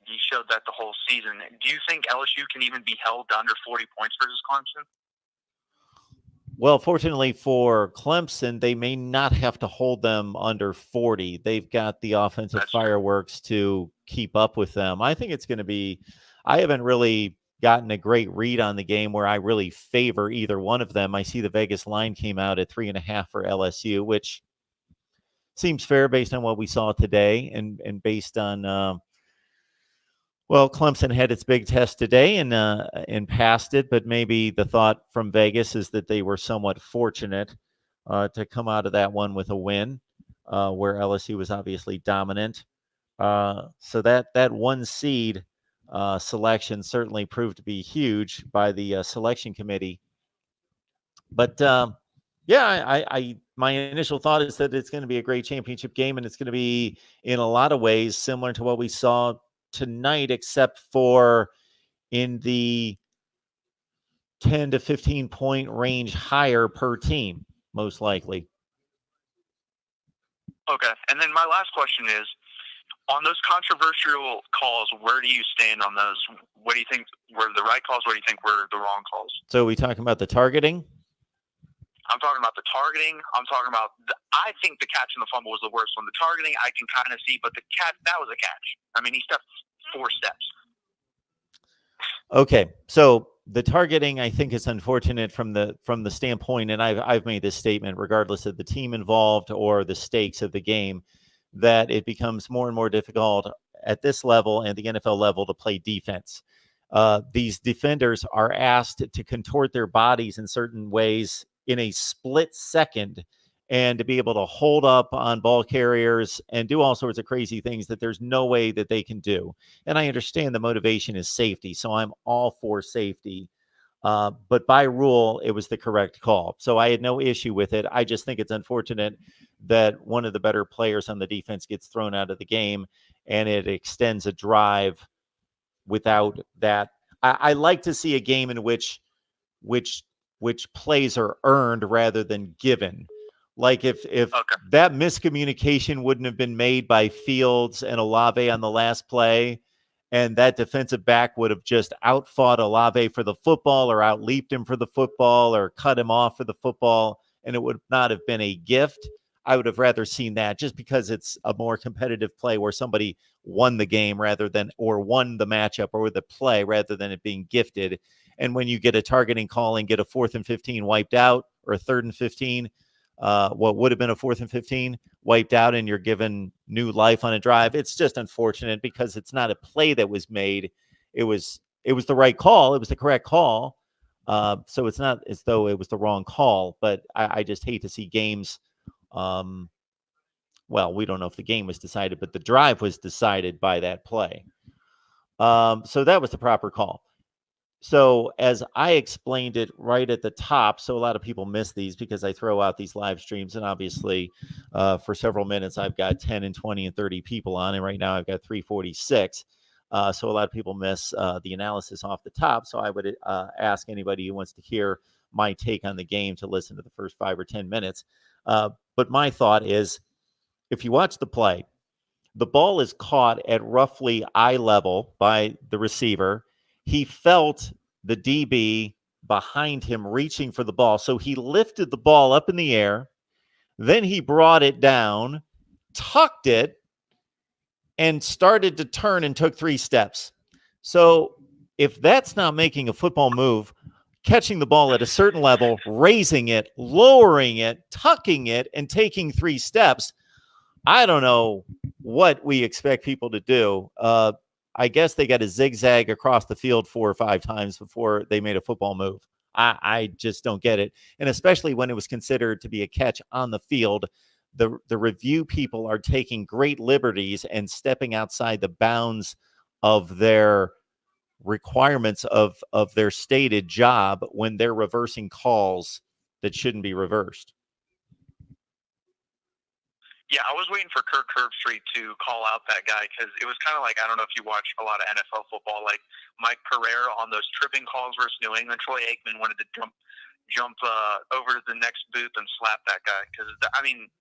he showed that the whole season. Do you think LSU can even be held to under 40 points versus Clemson? Well, fortunately for Clemson, they may not have to hold them under 40. They've got the offensive fireworks to keep up with them. I think it's going to be – I haven't really gotten a great read on the game where I really favor either one of them. I see the Vegas line came out at 3.5 for LSU, which seems fair based on what we saw today and based on well, Clemson had its big test today and passed it, but maybe the thought from Vegas is that they were somewhat fortunate to come out of that one with a win, where LSU was obviously dominant. So that one seed selection certainly proved to be huge by the selection committee. But yeah, my initial thought is that it's going to be a great championship game, and it's going to be in a lot of ways similar to what we saw tonight, except for in the 10 to 15 point range higher per team, most likely. Okay. And then my last question is, on those controversial calls, where do you stand on those? What do you think were the right calls? What do you think were the wrong calls? So are we talking about the targeting? I'm talking about the targeting. I'm talking about I think the catch and the fumble was the worst one. The targeting I can kind of see, but the catch, that was a catch. I mean, he stepped 4 steps. Okay, so the targeting I think is unfortunate from the standpoint, and I've made this statement regardless of the team involved or the stakes of the game, that it becomes more and more difficult at this level and the NFL level to play defense. These defenders are asked to contort their bodies in certain ways in a split second and to be able to hold up on ball carriers and do all sorts of crazy things that there's no way that they can do. And I understand the motivation is safety, so I'm all for safety. But by rule, it was the correct call. So I had no issue with it. I just think it's unfortunate that one of the better players on the defense gets thrown out of the game and it extends a drive without that. I like to see a game in which plays are earned rather than given. Like if that miscommunication wouldn't have been made by Fields and Olave on the last play, and that defensive back would have just outfought Olave for the football or outleaped him for the football or cut him off for the football, and it would not have been a gift, I would have rather seen that, just because it's a more competitive play where somebody won the game or won the matchup or the play rather than it being gifted. And when you get a targeting call and get a 4th and 15 wiped out, or a 3rd and 15, what would have been a 4th and 15 wiped out, and you're given new life on a drive, it's just unfortunate because it's not a play that was made. It was the right call. It was the correct call. So it's not as though it was the wrong call, but I just hate to see games. Well, we don't know if the game was decided, but the drive was decided by that play. So that was the proper call. So as I explained it right at the top, so a lot of people miss these because I throw out these live streams, and obviously for several minutes I've got 10 and 20 and 30 people on, and right now I've got 346. So a lot of people miss the analysis off the top. So I would ask anybody who wants to hear my take on the game to listen to the first 5 or 10 minutes. But my thought is, if you watch the play, the ball is caught at roughly eye level by the receiver. He felt the DB behind him reaching for the ball. So he lifted the ball up in the air. Then he brought it down, tucked it, and started to turn and took 3 steps. So if that's not making a football move, catching the ball at a certain level, raising it, lowering it, tucking it, and taking 3 steps, I don't know what we expect people to do. I guess they got to zigzag across the field 4 or 5 times before they made a football move. I just don't get it. And especially when it was considered to be a catch on the field, the review people are taking great liberties and stepping outside the bounds of their requirements of their stated job when they're reversing calls that shouldn't be reversed. Yeah, I was waiting for Kirk Herbstreit to call out that guy because it was kind of like, I don't know if you watch a lot of NFL football, like Mike Pereira on those tripping calls versus New England. Troy Aikman wanted to jump over to the next booth and slap that guy because, I mean,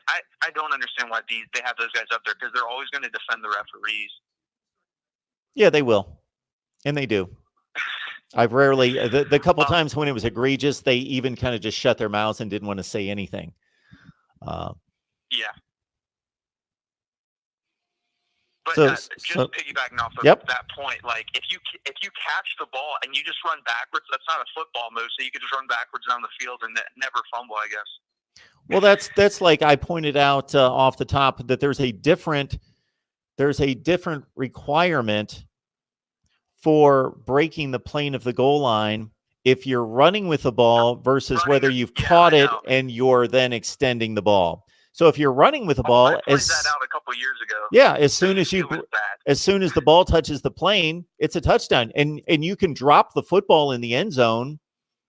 I don't understand why they have those guys up there because they're always going to defend the referees. Yeah, they will. And they do. I've rarely, the couple times when it was egregious, they even kind of just shut their mouths and didn't want to say anything. Yeah. But so piggybacking off of that point, like if you catch the ball and you just run backwards, that's not a football move. So you could just run backwards down the field and never fumble, I guess. Well, that's like I pointed out off the top that there's a different requirement for breaking the plane of the goal line if you're running with the ball versus whether you've caught it and you're then extending the ball. So if you're running with the ball, I pointed that out a couple years ago. Yeah, as soon as the ball touches the plane, it's a touchdown, and you can drop the football in the end zone,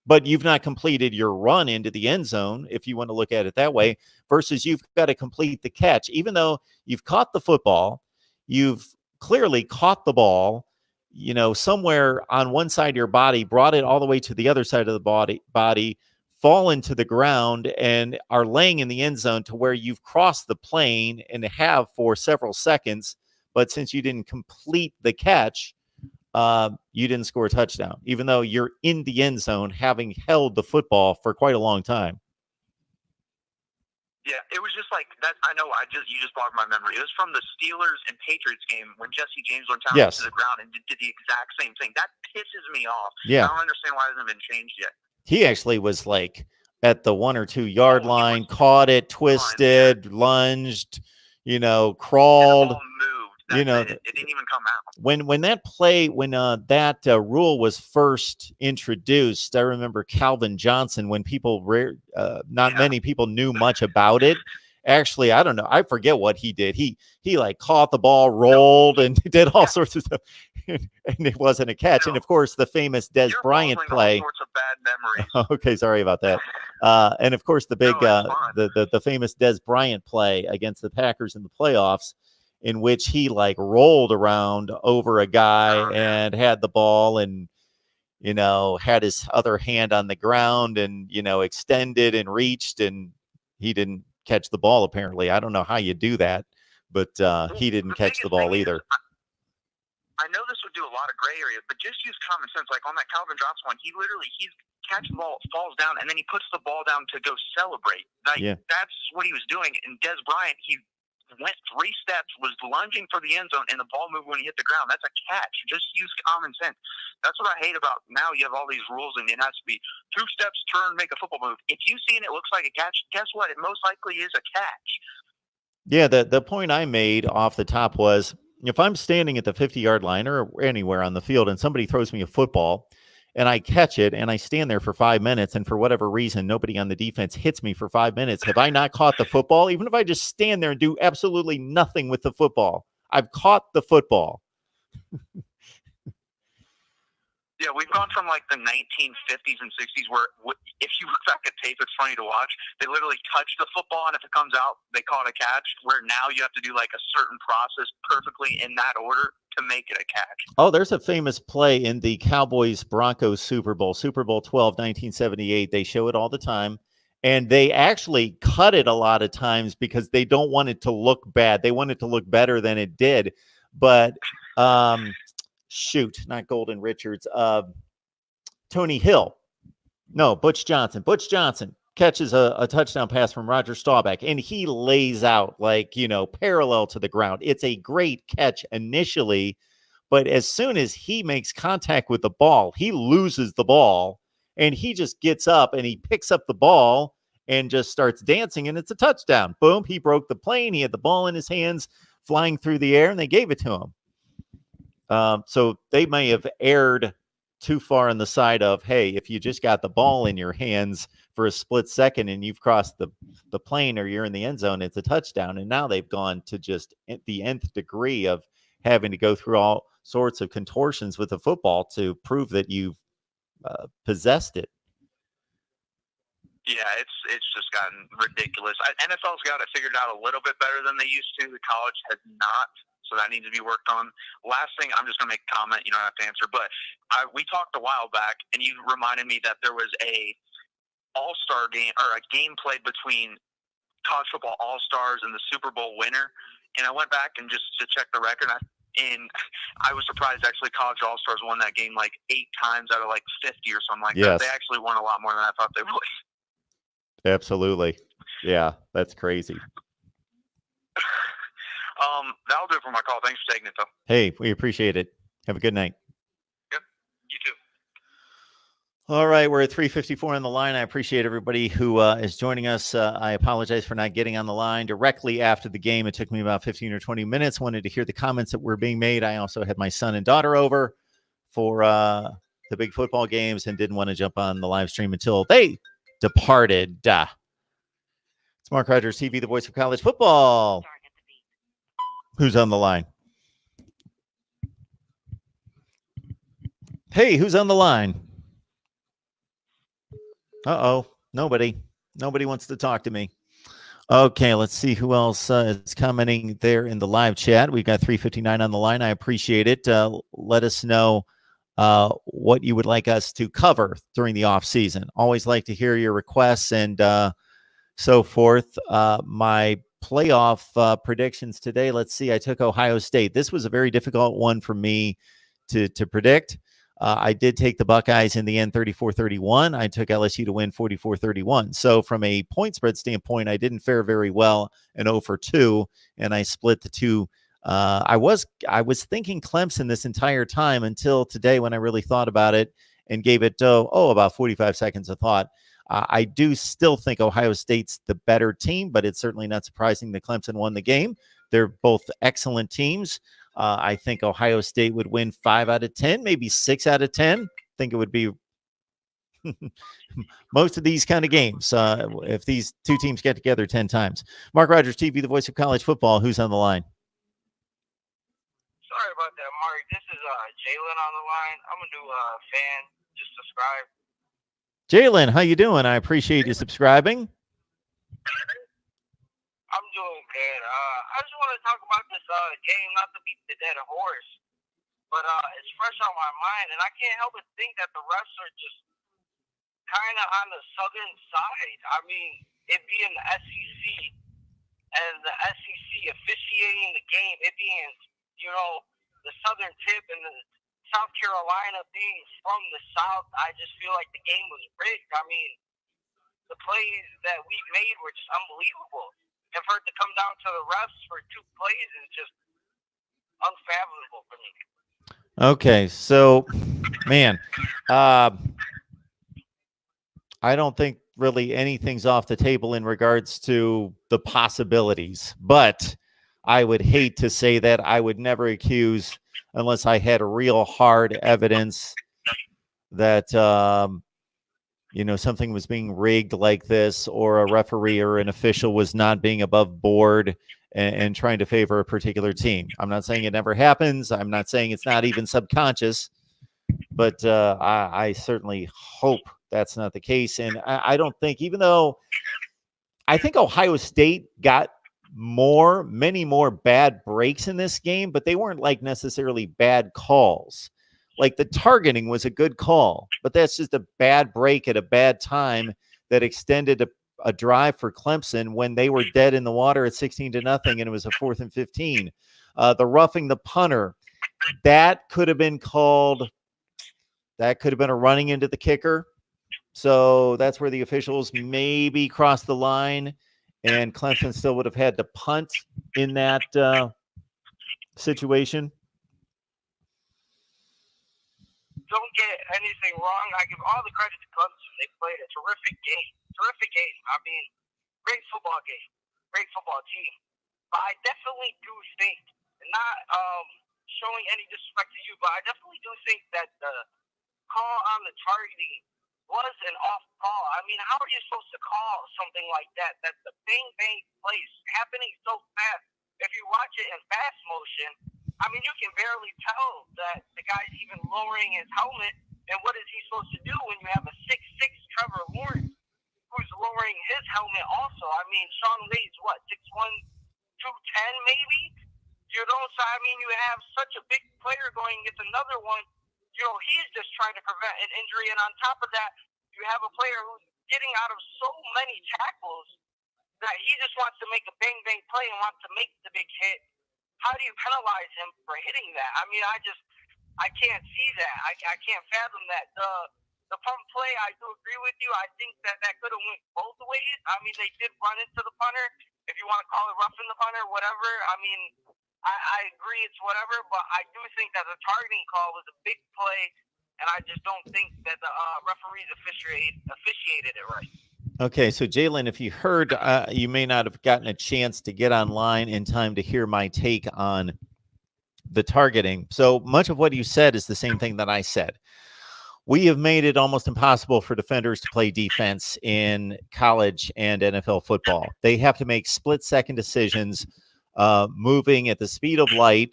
but you've not completed your run into the end zone, if you want to look at it that way. Versus you've got to complete the catch, even though you've caught the football, you've clearly caught the ball, somewhere on one side of your body, brought it all the way to the other side of the body. Fallen to the ground and are laying in the end zone to where you've crossed the plane and have for several seconds. But since you didn't complete the catch, you didn't score a touchdown, even though you're in the end zone, having held the football for quite a long time. Yeah, it was just like that. I know. You just blocked my memory. It was from the Steelers and Patriots game when Jesse James went down to the ground and did the exact same thing. That pisses me off. Yeah, I don't understand why it hasn't been changed yet. He actually was like at the 1 or 2 yard line, caught it, twisted, lunged, crawled. The ball moved. It didn't even come out. When that rule was first introduced, I remember Calvin Johnson, when many people knew much about it. Actually, I don't know. I forget what he did. He like caught the ball, rolled, and did all sorts of stuff, and it wasn't a catch. And of course, the famous Des Bryant play. All sorts of bad memories. Okay, sorry about that. And of course, the big the famous Des Bryant play against the Packers in the playoffs, in which he like rolled around over a guy and had the ball and had his other hand on the ground and extended and reached, and he didn't catch the ball. Apparently, I don't know how you do that, but he didn't catch the ball either. I know this would do a lot of gray area, but just use common sense. Like on that Calvin Johnson one, he's catching the ball, falls down, and then he puts the ball down to go celebrate. That's what he was doing. And Des Bryant, he went 3 steps, was lunging for the end zone, and the ball moved when he hit the ground. That's a catch. Just use common sense. That's what I hate about now. You have all these rules, and it has to be 2 steps, turn, make a football move. If you see and it looks like a catch, guess what? It most likely is a catch. Yeah, the point I made off the top was, if I'm standing at the 50-yard line or anywhere on the field and somebody throws me a football and I catch it and I stand there for 5 minutes, and for whatever reason, nobody on the defense hits me for 5 minutes, have I not caught the football? Even if I just stand there and do absolutely nothing with the football, I've caught the football. Yeah, we've gone from like the 1950s and 60s where if you look back at tape, it's funny to watch. They literally touch the football, and if it comes out, they call it a catch, where now you have to do like a certain process perfectly in that order to make it a catch. Oh, there's a famous play in the Cowboys-Broncos Super Bowl 12, 1978. They show it all the time. And they actually cut it a lot of times because they don't want it to look bad. They want it to look better than it did. But not Golden Richards. Tony Hill. No, Butch Johnson. Butch Johnson catches a touchdown pass from Roger Staubach, and he lays out like, parallel to the ground. It's a great catch initially, but as soon as he makes contact with the ball, he loses the ball, and he just gets up and he picks up the ball and just starts dancing, and it's a touchdown. Boom, he broke the plane. He had the ball in his hands flying through the air, and they gave it to him. So they may have erred too far on the side of, hey, if you just got the ball in your hands for a split second and you've crossed the plane or you're in the end zone, it's a touchdown. And now they've gone to just the nth degree of having to go through all sorts of contortions with the football to prove that you've possessed it. Yeah, it's just gotten ridiculous. NFL's got it figured out a little bit better than they used to. The college has not, so that needs to be worked on. Last thing, I'm just going to make a comment. You don't have to answer, but we talked a while back, and you reminded me that there was a All-Star game or a game played between college football All-Stars and the Super Bowl winner. And I went back and just to check the record, and I was surprised actually college All-Stars won that game like 8 times out of like 50 or something like that. They actually won a lot more than I thought they would. Absolutely. Yeah, that's crazy. That'll do it for my call. Thanks for taking it, though. Hey, we appreciate it. Have a good night. Yep, you too. All right, we're at 3:54 on the line. I appreciate everybody who is joining us. I apologize for not getting on the line directly after the game. It took me about 15 or 20 minutes. Wanted to hear the comments that were being made. I also had my son and daughter over for the big football games and didn't want to jump on the live stream until they departed. It's Mark Rogers TV, the voice of college football. Who's on the line? Hey, who's on the line? Uh-oh, nobody wants to talk to me. Okay, let's see who else is commenting there in the live chat. We've got 359 on the line. I appreciate it. Let us know what you would like us to cover during the off season. Always like to hear your requests and so forth. My playoff predictions today. Let's see. I took Ohio State. This was a very difficult one for me to predict. I did take the Buckeyes in the end 34-31. I took LSU to win 44-31. So from a point spread standpoint, I didn't fare very well, an 0 for 2, and I split the two. I was thinking Clemson this entire time until today when I really thought about it and gave it about 45 seconds of thought. I do still think Ohio State's the better team, but it's certainly not surprising that Clemson won the game. They're both excellent teams. I think Ohio State would win 5 out of 10, maybe 6 out of 10. I think it would be most of these kind of games if these two teams get together 10 times. Mark Rogers TV, the voice of college football. Who's on the line? Sorry about that, Mark. This is Jalen on the line. I'm a new fan. Just subscribe. Jalen, how you doing? I appreciate you subscribing. I'm doing good. I just want to talk about this game, not to beat the dead horse, but it's fresh on my mind, and I can't help but think that the refs are just kind of on the southern side. I mean, it being the SEC and the SEC officiating the game, it being, the southern tip and the South Carolina being from the South, I just feel like the game was rigged. I mean, the plays that we made were just unbelievable. And for it to come down to the refs for 2 plays is just unfathomable for me. Okay, so, man, I don't think really anything's off the table in regards to the possibilities, but I would hate to say that. I would never accuse unless I had real hard evidence that something was being rigged like this, or a referee or an official was not being above board and trying to favor a particular team. I'm not saying it never happens. I'm not saying it's not even subconscious, but I certainly hope that's not the case. And I don't think, even though I think Ohio State got many more bad breaks in this game, but they weren't like necessarily bad calls. Like the targeting was a good call, but that's just a bad break at a bad time that extended a drive for Clemson when they were dead in the water at 16-0, and it was a 4th and 15. The roughing the punter, that could have been called. That could have been a running into the kicker. So that's where the officials maybe crossed the line, and Clemson still would have had to punt in that situation. Don't get anything wrong. I give all the credit to Clemson. They played a terrific game. I mean, great football game. Great football team. But I definitely do think, not showing any disrespect to you, but I definitely do think that the call on the targeting was an off call. I mean, how are you supposed to call something like that? That's the bang place happening so fast. If you watch it in fast motion, I mean, you can barely tell that the guy's even lowering his helmet. And what is he supposed to do when you have a 6'6" Trevor Lawrence who's lowering his helmet also? I mean, Sean Wade's what, 6'1", 210 maybe? You know, so I mean, you have such a big player going against another one. You know, he's just trying to prevent an injury. And on top of that, you have a player who's getting out of so many tackles that he just wants to make a bang play and wants to make the big hit. How do you penalize him for hitting that? I mean, I can't see that. I can't fathom that. The punt play, I do agree with you. I think that could have went both ways. I mean, they did run into the punter. If you want to call it roughing the punter, whatever. I mean, I agree it's whatever, but I do think that the targeting call was a big play, and I just don't think that the referees officiated it right. Okay, so Jalen, if you heard, you may not have gotten a chance to get online in time to hear my take on the targeting. So much of what you said is the same thing that I said. We have made it almost impossible for defenders to play defense in college and NFL football. They have to make split-second decisions, moving at the speed of light,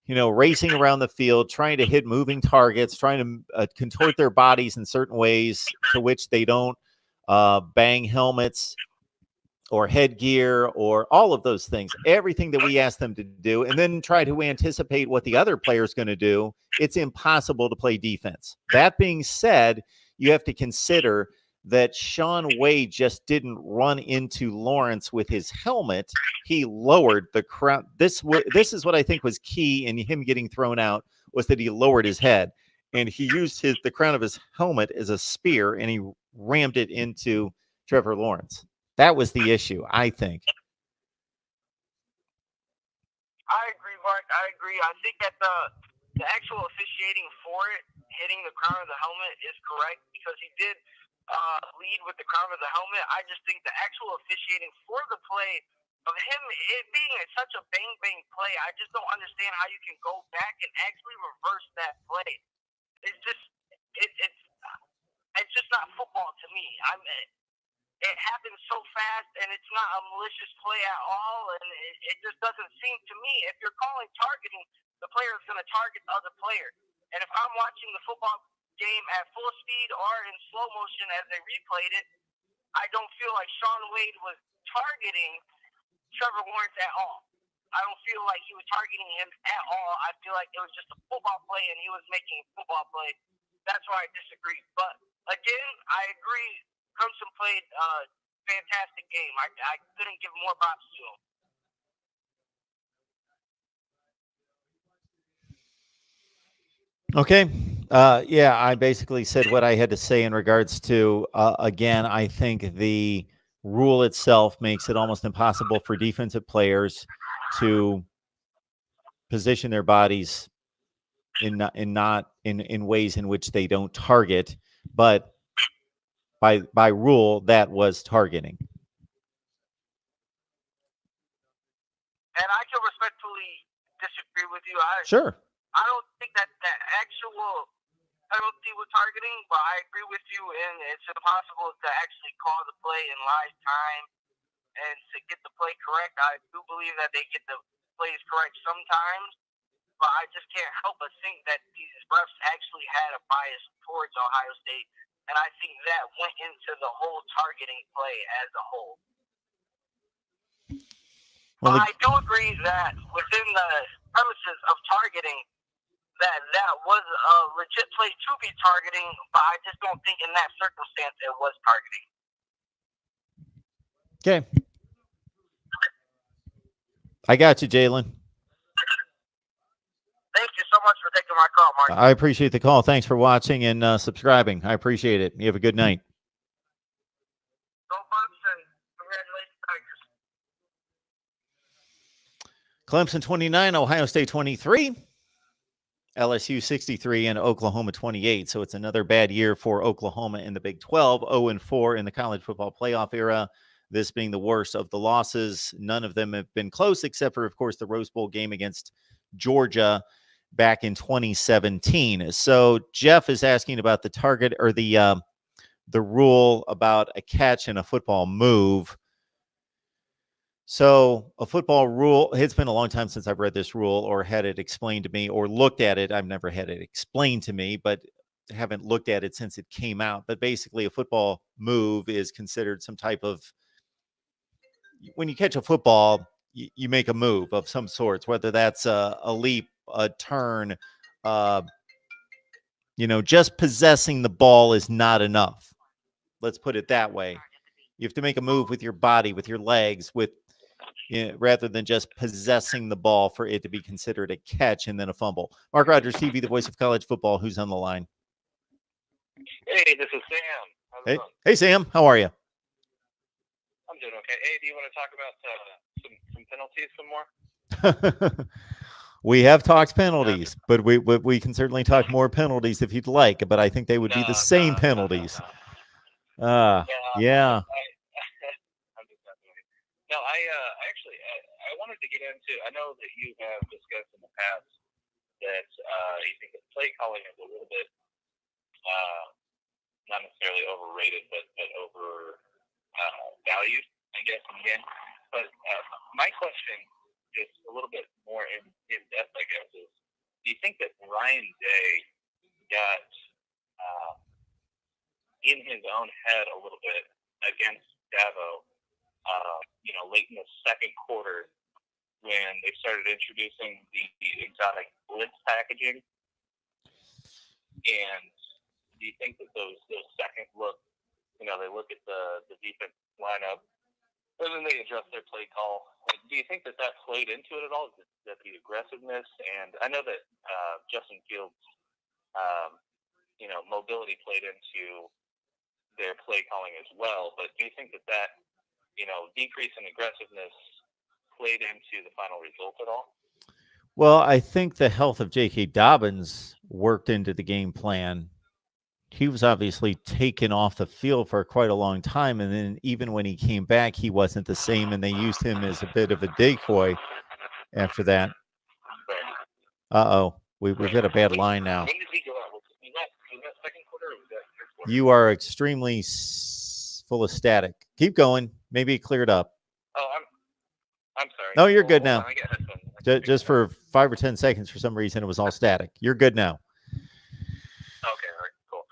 you know, racing around the field, trying to hit moving targets, trying to contort their bodies in certain ways to which they don't bang helmets or headgear or all of those things, everything that we ask them to do, and then try to anticipate what the other player is going to do. It's impossible to play defense. That being said, you have to consider that Sean Wade just didn't run into Lawrence with his helmet. He lowered the crown. This is what I think was key in him getting thrown out, was that he lowered his head, and he used the crown of his helmet as a spear, and he rammed it into Trevor Lawrence. That was the issue, I think. I agree, Mark. I agree. I think that the actual officiating for it, hitting the crown of the helmet, is correct because he did lead with the crown of the helmet. I just think the actual officiating for the play of him, it being such a bang play, I just don't understand how you can go back and actually reverse that play. It's just it's just not football to me. It happens so fast, and it's not a malicious play at all, and it just doesn't seem to me. If you're calling targeting, the player is going to target the other player. And if I'm watching the football game at full speed or in slow motion as they replayed it, I don't feel like Sean Wade was targeting Trevor Lawrence at all. I don't feel like he was targeting him at all. I feel like it was just a football play, and he was making a football play. That's why I disagree. But, again, I agree. Clemson played a fantastic game. I couldn't give more props to him. Okay. Yeah, I basically said what I had to say in regards to, again, I think the rule itself makes it almost impossible for defensive players to position their bodies in ways in which they don't target, but by rule, that was targeting. And I can respectfully disagree with you. Sure. I don't think that actual penalty was targeting, but I agree with you, and it's impossible to actually call the play in live time and to get the play correct. I do believe that they get the plays correct sometimes, but I just can't help but think that these refs actually had a bias towards Ohio State. And I think that went into the whole targeting play as a whole. Well, but I do agree that within the premises of targeting, that was a legit play to be targeting, but I just don't think in that circumstance it was targeting. Okay. I got you, Jalen. Thank you so much for taking my call, Mark. I appreciate the call. Thanks for watching and subscribing. I appreciate it. You have a good night. Go Bucks, and congratulations, Tigers. Clemson 29, Ohio State 23, LSU 63, and Oklahoma 28. So it's another bad year for Oklahoma in the Big 12, 0-4 in the college football playoff era. This being the worst of the losses. None of them have been close, except for, of course, the Rose Bowl game against Georgia. back in 2017. So Jeff is asking about the target or the rule about a catch and a football move. So a football rule, it's been a long time since I've read this rule or had it explained to me or looked at it. I've never had it explained to me, but haven't looked at it since it came out. But basically a football move is considered some type of, when you catch a football, you make a move of some sorts, whether that's a leap, a turn, just possessing the ball is not enough. Let's put it that way. You have to make a move with your body, with your legs, rather than just possessing the ball for it to be considered a catch and then a fumble. Mark Rogers TV, the voice of college football. Who's on the line? Hey, this is Sam. How's it going? Hey, Sam. How are you? I'm doing okay. Hey, do you want to talk about some penalties some more? We have talked penalties, but we can certainly talk more penalties if you'd like. But I think they would be the same penalties. Yeah. I'm just definitely. No, I actually I wanted to get into. I know that you have discussed in the past that you think that play calling is a little bit not necessarily overrated, but over valued, I guess, in the game. But my question, just a little bit more in depth, I guess, is: do you think that Ryan Day got in his own head a little bit against Dabo, late in the second quarter when they started introducing the exotic blitz packaging? And do you think that those second look, they look at the defense lineup and then they adjust their play call? Like, do you think that played into it at all? That the aggressiveness, and I know that Justin Fields, mobility played into their play calling as well, but do you think that decrease in aggressiveness played into the final result at all? Well, I think the health of J.K. Dobbins worked into the game plan. He was obviously taken off the field for quite a long time, and then even when he came back, he wasn't the same, and they used him as a bit of a decoy after that. We've got a bad line now. When did he go out? Was that second quarter or was that third quarter? You are extremely full of static. Keep going. Maybe it cleared up. Oh, I'm sorry. No, you're good now. I get headphones. Just for 5 or 10 seconds, for some reason, it was all static. You're good now. Okay, all right, cool.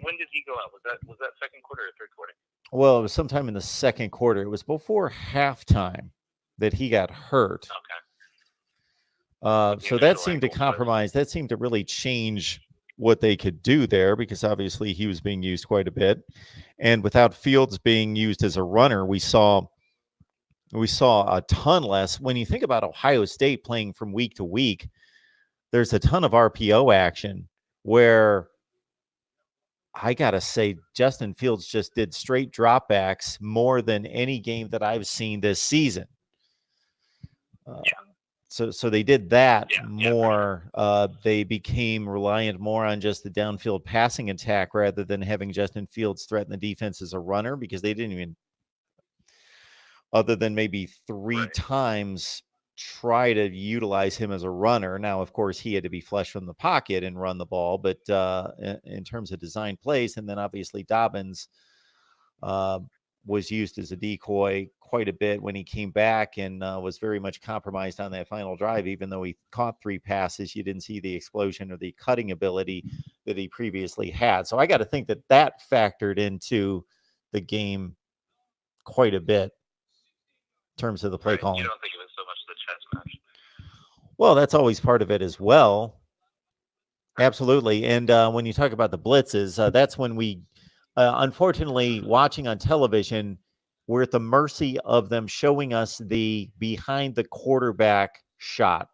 When did he go out? Was that second quarter or third quarter? Well, it was sometime in the second quarter. It was before halftime that he got hurt. Okay. So that seemed to compromise. That seemed to really change what they could do there, because obviously he was being used quite a bit. And without Fields being used as a runner, we saw a ton less. When you think about Ohio State playing from week to week, there's a ton of RPO action where I got to say Justin Fields just did straight dropbacks more than any game that I've seen this season. So they did that more. They became reliant more on just the downfield passing attack rather than having Justin Fields threaten the defense as a runner, because they didn't even, other than maybe three times, try to utilize him as a runner. Now, of course, he had to be flush from the pocket and run the ball, but in terms of design plays, and then obviously Dobbins was used as a decoy quite a bit when he came back, and was very much compromised on that final drive. Even though he caught 3 passes, you didn't see the explosion or the cutting ability that he previously had. So I got to think that factored into the game quite a bit in terms of the play calling. You don't think it was so much the chess match? Well, that's always part of it as well. Absolutely. And when you talk about the blitzes, that's when we, unfortunately, watching on television, we're at the mercy of them showing us the behind the quarterback shot.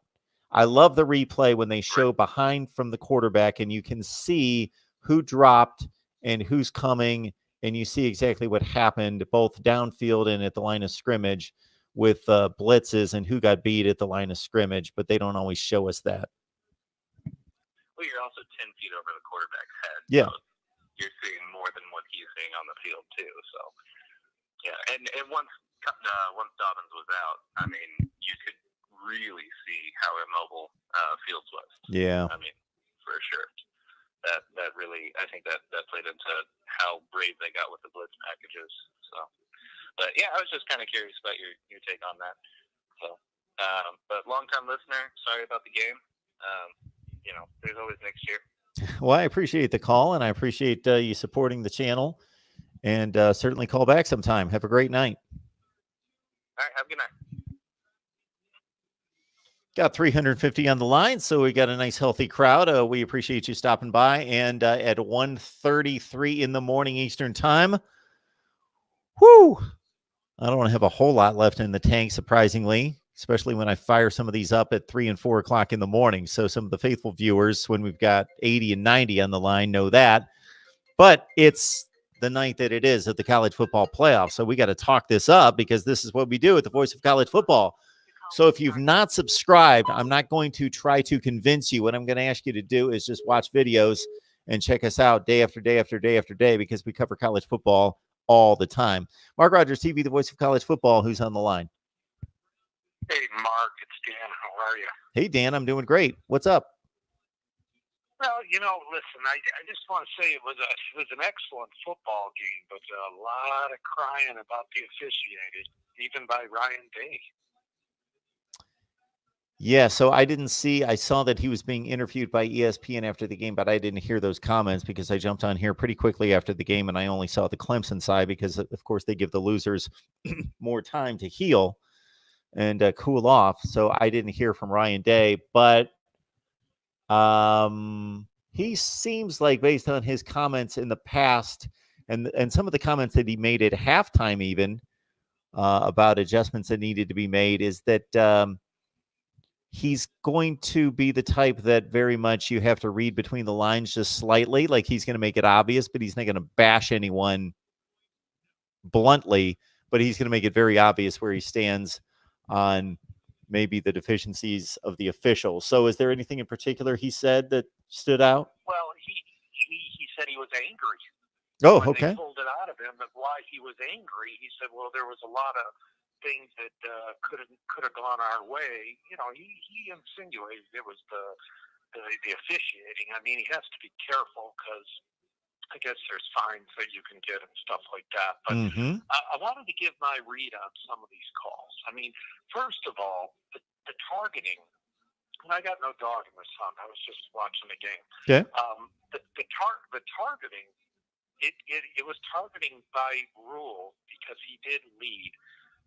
I love the replay when they show behind from the quarterback and you can see who dropped and who's coming, and you see exactly what happened both downfield and at the line of scrimmage with blitzes and who got beat at the line of scrimmage, but they don't always show us that. Well, you're also 10 feet over the quarterback's head. Yeah. So you're seeing more than what he's seeing on the field, too. So, yeah. And once Dobbins was out, I mean, you could really see how immobile Fields Yeah. I mean, for sure. That really, I think that played into how brave they got with the blitz packages. So, but yeah, I was just kind of curious about your take on that. So, but long-time listener, sorry about the game. There's always next year. Well, I appreciate the call, and I appreciate you supporting the channel, and certainly call back sometime. Have a great night. All right, have a good night. Got 350 on the line, so we got a nice healthy crowd. We appreciate you stopping by. And at 1:33 in the morning Eastern time, whoo, I don't want to have a whole lot left in the tank, surprisingly, especially when I fire some of these up at 3 and 4 o'clock in the morning. So some of the faithful viewers, when we've got 80 and 90 on the line, know that. But it's the night that it is of the college football playoff. So we got to talk this up because this is what we do at the Voice of College Football. So if you've not subscribed, I'm not going to try to convince you. What I'm going to ask you to do is just watch videos and check us out day after day after day after day because we cover college football all the time. Mark Rogers TV, the voice of college football. Who's on the line? Hey, Mark, it's Dan. How are you? Hey, Dan, I'm doing great. What's up? Well, listen, I just want to say it was an excellent football game, but a lot of crying about the officiating, even by Ryan Day. Yeah, so I saw that he was being interviewed by ESPN after the game, but I didn't hear those comments because I jumped on here pretty quickly after the game and I only saw the Clemson side because, of course, they give the losers more time to heal and cool off. So I didn't hear from Ryan Day, but he seems like, based on his comments in the past and some of the comments that he made at halftime even about adjustments that needed to be made, is that he's going to be the type that very much you have to read between the lines just slightly. Like, he's going to make it obvious, but he's not going to bash anyone bluntly, but he's going to make it very obvious where he stands on maybe the deficiencies of the officials. So is there anything in particular he said that stood out? Well, he said he was angry. Oh, when okay. They pulled it out of him, and why he was angry. He said, "Well, there was a lot of things that could have gone our way." He insinuated it was the officiating. I mean, he has to be careful because I guess there's fines that you can get and stuff like that. But I wanted to give my read on some of these calls. I mean, first of all, the targeting. And I got no dog in this hunt. I was just watching the game. Okay. The targeting. It was targeting by rule because he did lead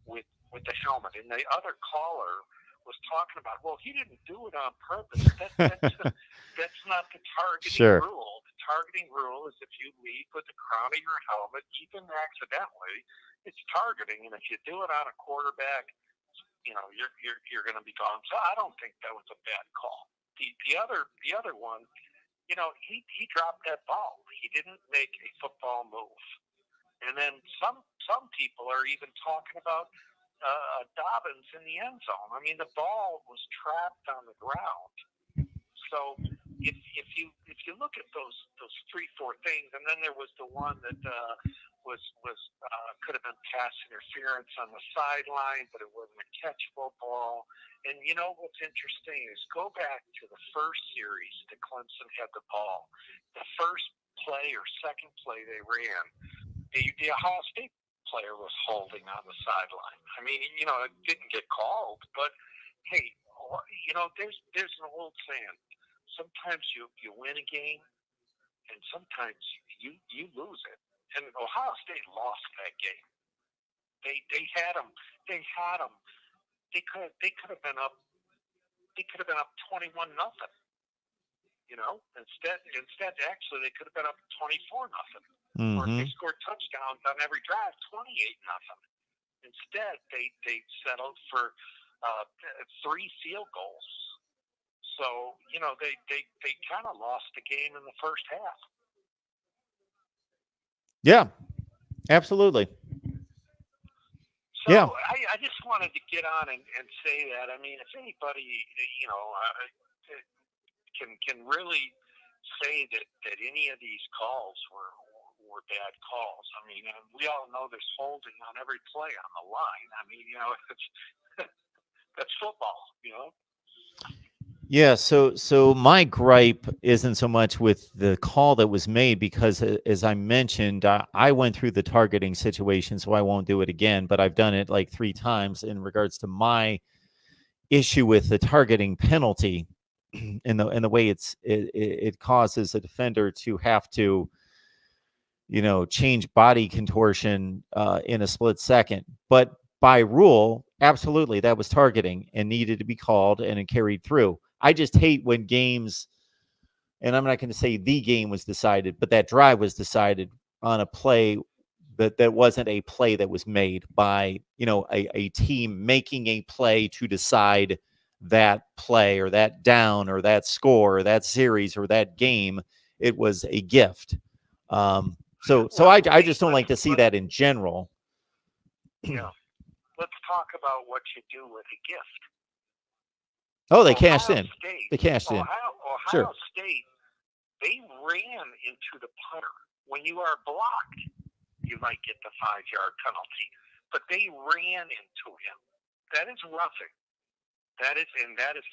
with the helmet, and the other caller was talking about, well, he didn't do it on purpose. That's not the targeting rule. The targeting rule is if you lead with the crown of your helmet, even accidentally, it's targeting, and if you do it on a quarterback, you're going to be gone. So I don't think that was a bad call. The other one. He dropped that ball. He didn't make a football move. And then some people are even talking about Dobbins in the end zone. I mean, the ball was trapped on the ground. So if you look at those 3-4 things, and then there was the one that was could have been pass interference on the sideline, but it wasn't a catchable ball. And what's interesting is go back to the first series that Clemson had the ball. The first play or second play they ran, the Ohio State player was holding on the sideline. I mean, it didn't get called, but hey, there's an old saying. Sometimes you win a game, and sometimes you lose it. And Ohio State lost that game. They had them. They could have been up. They could have been up 21-0. Instead, actually, they could have been up 24-0. Or if they scored touchdowns on every drive, 28-0. Instead, they settled for 3 field goals. So they kind of lost the game in the first half. Yeah, absolutely. So yeah. I just wanted to get on and say that. I mean, if anybody, can really say that any of these calls were bad calls. I mean, we all know there's holding on every play on the line. I mean, it's that's football, Yeah, so my gripe isn't so much with the call that was made because, as I mentioned, I went through the targeting situation, so I won't do it again. But I've done it like 3 times in regards to my issue with the targeting penalty, and the way it causes a defender to have to change body contortion in a split second. But by rule, absolutely, that was targeting and needed to be called and it carried through. I just hate when games, and I'm not going to say the game was decided, but that drive was decided on a play that wasn't a play that was made by a team making a play to decide that play or that down or that score or that series or that game. It was a gift. So I just don't like to see that in general. Yeah. Let's talk about what you do with a gift. Oh, they cashed in. State, They cashed in. Ohio Sure. State, they ran into the punter. When you are blocked, you might get the 5-yard penalty, but they ran into him. That is roughing. That is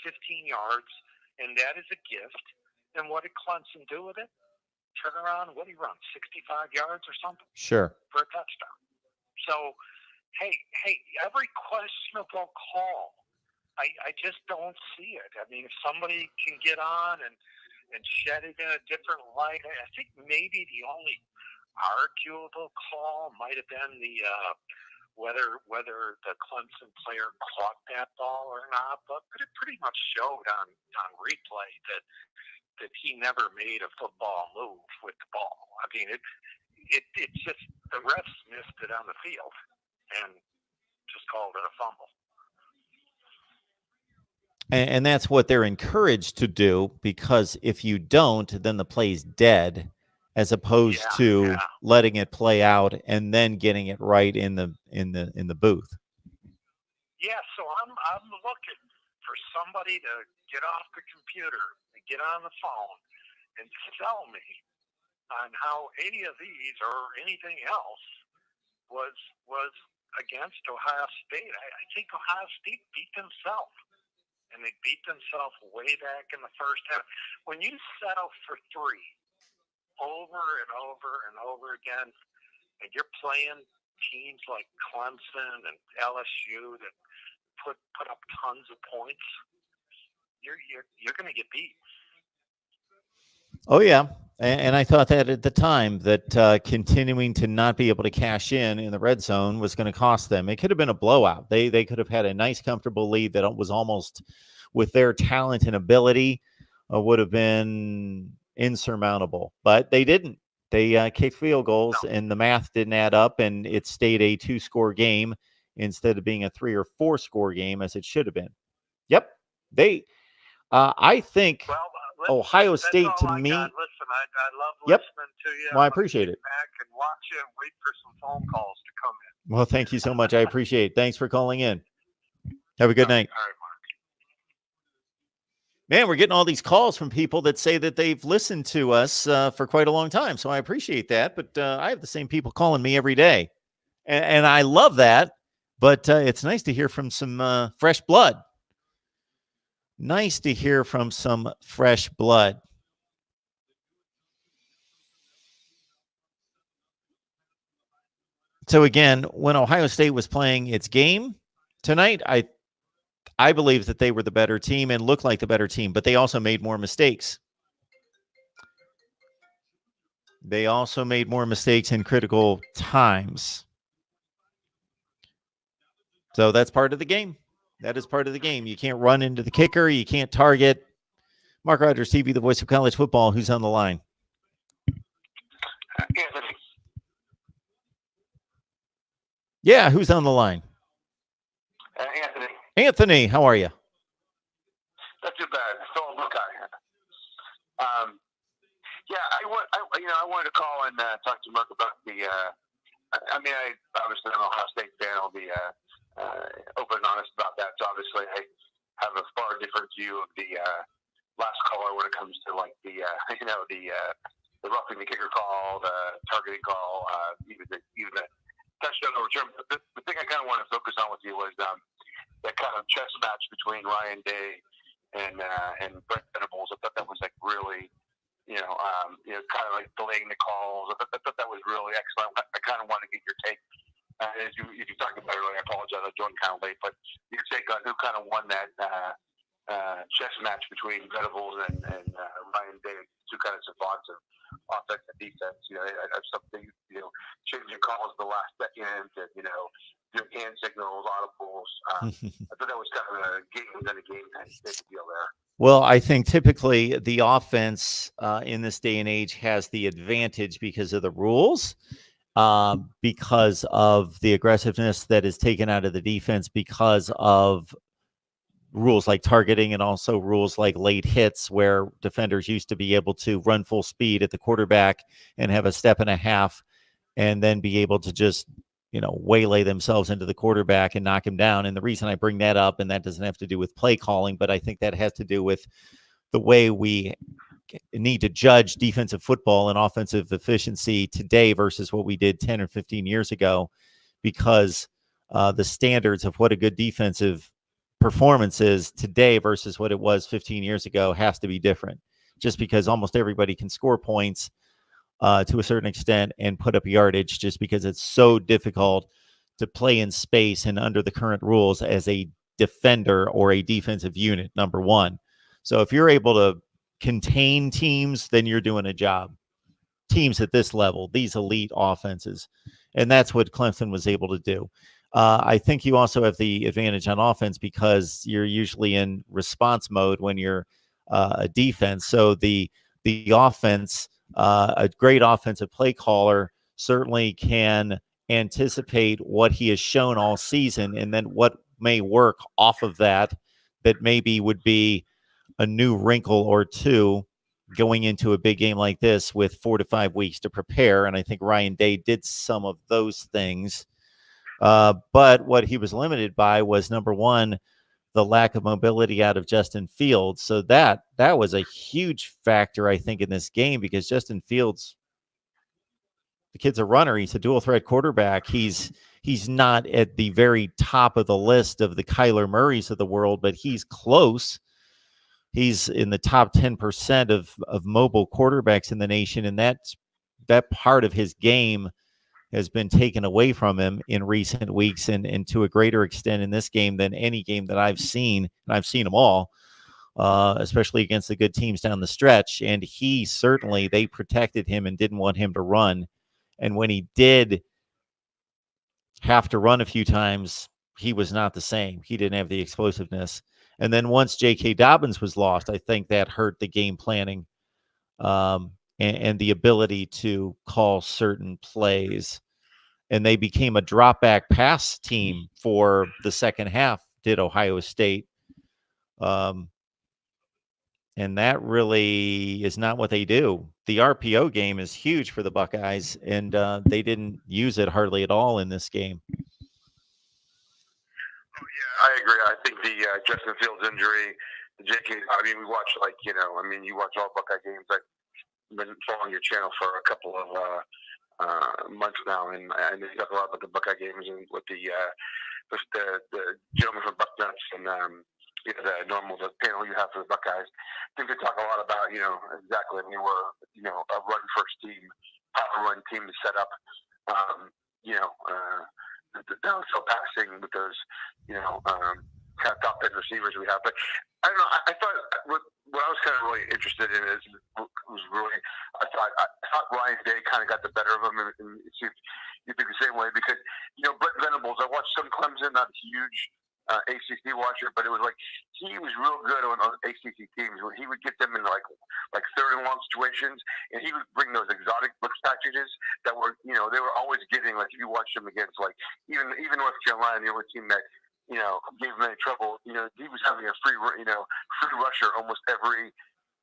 15 yards, and that is a gift. And what did Clemson do with it? Turn around. What did he run? 65 yards or something? Sure. For a touchdown. So, hey, every questionable call, I just don't see it. I mean, if somebody can get on and shed it in a different light, I think maybe the only arguable call might have been the whether the Clemson player caught that ball or not, but it pretty much showed on replay that he never made a football move with the ball. I mean, it's just the refs missed it on the field and just called it a fumble. And that's what they're encouraged to do, because if you don't, then the play's dead, as opposed to letting it play out and then getting it right in the booth. Yeah, so I'm looking for somebody to get off the computer and get on the phone and tell me on how any of these or anything else was against Ohio State. I think Ohio State beat themselves. And they beat themselves way back in the first half. When you settle for 3 over and over and over again, and you're playing teams like Clemson and LSU that put up tons of points, you're going to get beat. Oh yeah, and I thought that at the time that continuing to not be able to cash in the red zone was going to cost them. It could have been a blowout. They could have had a nice, comfortable lead that was almost, with their talent and ability, would have been insurmountable. But they didn't. They kicked field goals, and the math didn't add up, and it stayed a 2-score game instead of being a 3 or 4-score game as it should have been. Yep, I think. Well, Ohio State to me. Listen, I love listening to you. Well, I appreciate it. Back and watch you and wait for some phone calls to come in. Well, thank you so much. I appreciate it. Thanks for calling in. Have a good night. All right, Mark. Man, we're getting all these calls from people that say that they've listened to us for quite a long time. So I appreciate that. But I have the same people calling me every day. And I love that. But it's nice to hear from some fresh blood. Nice to hear from some fresh blood. So again, when Ohio State was playing its game tonight, I believe that they were the better team and looked like the better team, but they also made more mistakes. They also made more mistakes in critical times. So that's part of the game. That is part of the game. You can't run into the kicker. You can't target. Mark Rogers TV, the voice of college football. Who's on the line? Anthony. Yeah, who's on the line? Anthony. Anthony, how are you? Not too bad. Phil Buckeye. I wanted to call and talk to Mark about the. I obviously I'm an Ohio State fan. I'll be open and honest about that. So obviously, I have a far different view of the last caller when it comes to like the roughing the kicker call, the targeting call, even the touchdown overturn. But the thing I kind of want to focus on with you was that kind of chess match between Ryan Day and Brent Venables. I thought that was like really, kind of like delaying the calls. I thought that was really excellent. I kind of want to get your take. As you talked about earlier, I apologize, I joined kind of late, but your take on who kind of won that chess match between Venables and Ryan Day, two kind of savants of offense and defense. Something, changing calls at the last second, and, doing hand signals, audibles. I thought that was kind of a game within a game kind of deal there. Well, I think typically the offense in this day and age has the advantage because of the rules, because of the aggressiveness that is taken out of the defense, because of rules like targeting, and also rules like late hits, where defenders used to be able to run full speed at the quarterback and have a step and a half and then be able to just waylay themselves into the quarterback and knock him down. And the reason I bring that up, and that doesn't have to do with play calling, but I think that has to do with the way we need to judge defensive football and offensive efficiency today versus what we did 10 or 15 years ago, because the standards of what a good defensive performance is today versus what it was 15 years ago has to be different, just because almost everybody can score points to a certain extent and put up yardage, just because it's so difficult to play in space and under the current rules as a defender or a defensive unit, number one. So if you're able to contain teams, then you're doing a job. Teams at this level, these elite offenses. And that's what Clemson was able to do. I think you also have the advantage on offense because you're usually in response mode when you're a defense. So the offense, a great offensive play caller certainly can anticipate what he has shown all season, and then what may work off of that maybe would be a new wrinkle or two going into a big game like this with 4 to 5 weeks to prepare. And I think Ryan Day did some of those things. But what he was limited by was, number one, the lack of mobility out of Justin Fields. So that was a huge factor, I think, in this game, because Justin Fields, the kid's a runner. He's a dual threat quarterback. He's not at the very top of the list of the Kyler Murrays of the world, but he's close. He's in the top 10% of mobile quarterbacks in the nation, and that part of his game has been taken away from him in recent weeks, and to a greater extent in this game than any game that I've seen, and I've seen them all, especially against the good teams down the stretch. And they protected him and didn't want him to run. And when he did have to run a few times, he was not the same. He didn't have the explosiveness. And then once J.K. Dobbins was lost, I think that hurt the game planning and the ability to call certain plays. And they became a drop back pass team for the second half, did Ohio State. And that really is not what they do. The RPO game is huge for the Buckeyes, and they didn't use it hardly at all in this game. Oh, yeah, I agree. I think the Justin Fields injury, the J.K. we watch you watch all Buckeye games. I've been following your channel for a couple of months now, and you talk a lot about the Buckeye games and with the gentleman from Bucknuts and the panel you have for the Buckeyes. I think they talk a lot about exactly when you were a run first team, power run team to set up the downfield passing with those kind of top end receivers we have. But I don't know. I thought what I was kind of really interested in I thought Ryan Day kind of got the better of him, and see if you think the same way, because Brent Venables, I watched some Clemson, not a huge ACC watcher, but it was like he was real good on ACC teams. He would get them in like third and long situations, and he would bring those exotic blitz packages that were they were always getting, like, if you watch them against like even North Carolina, the only team that gave him any trouble. He was having a free rusher almost every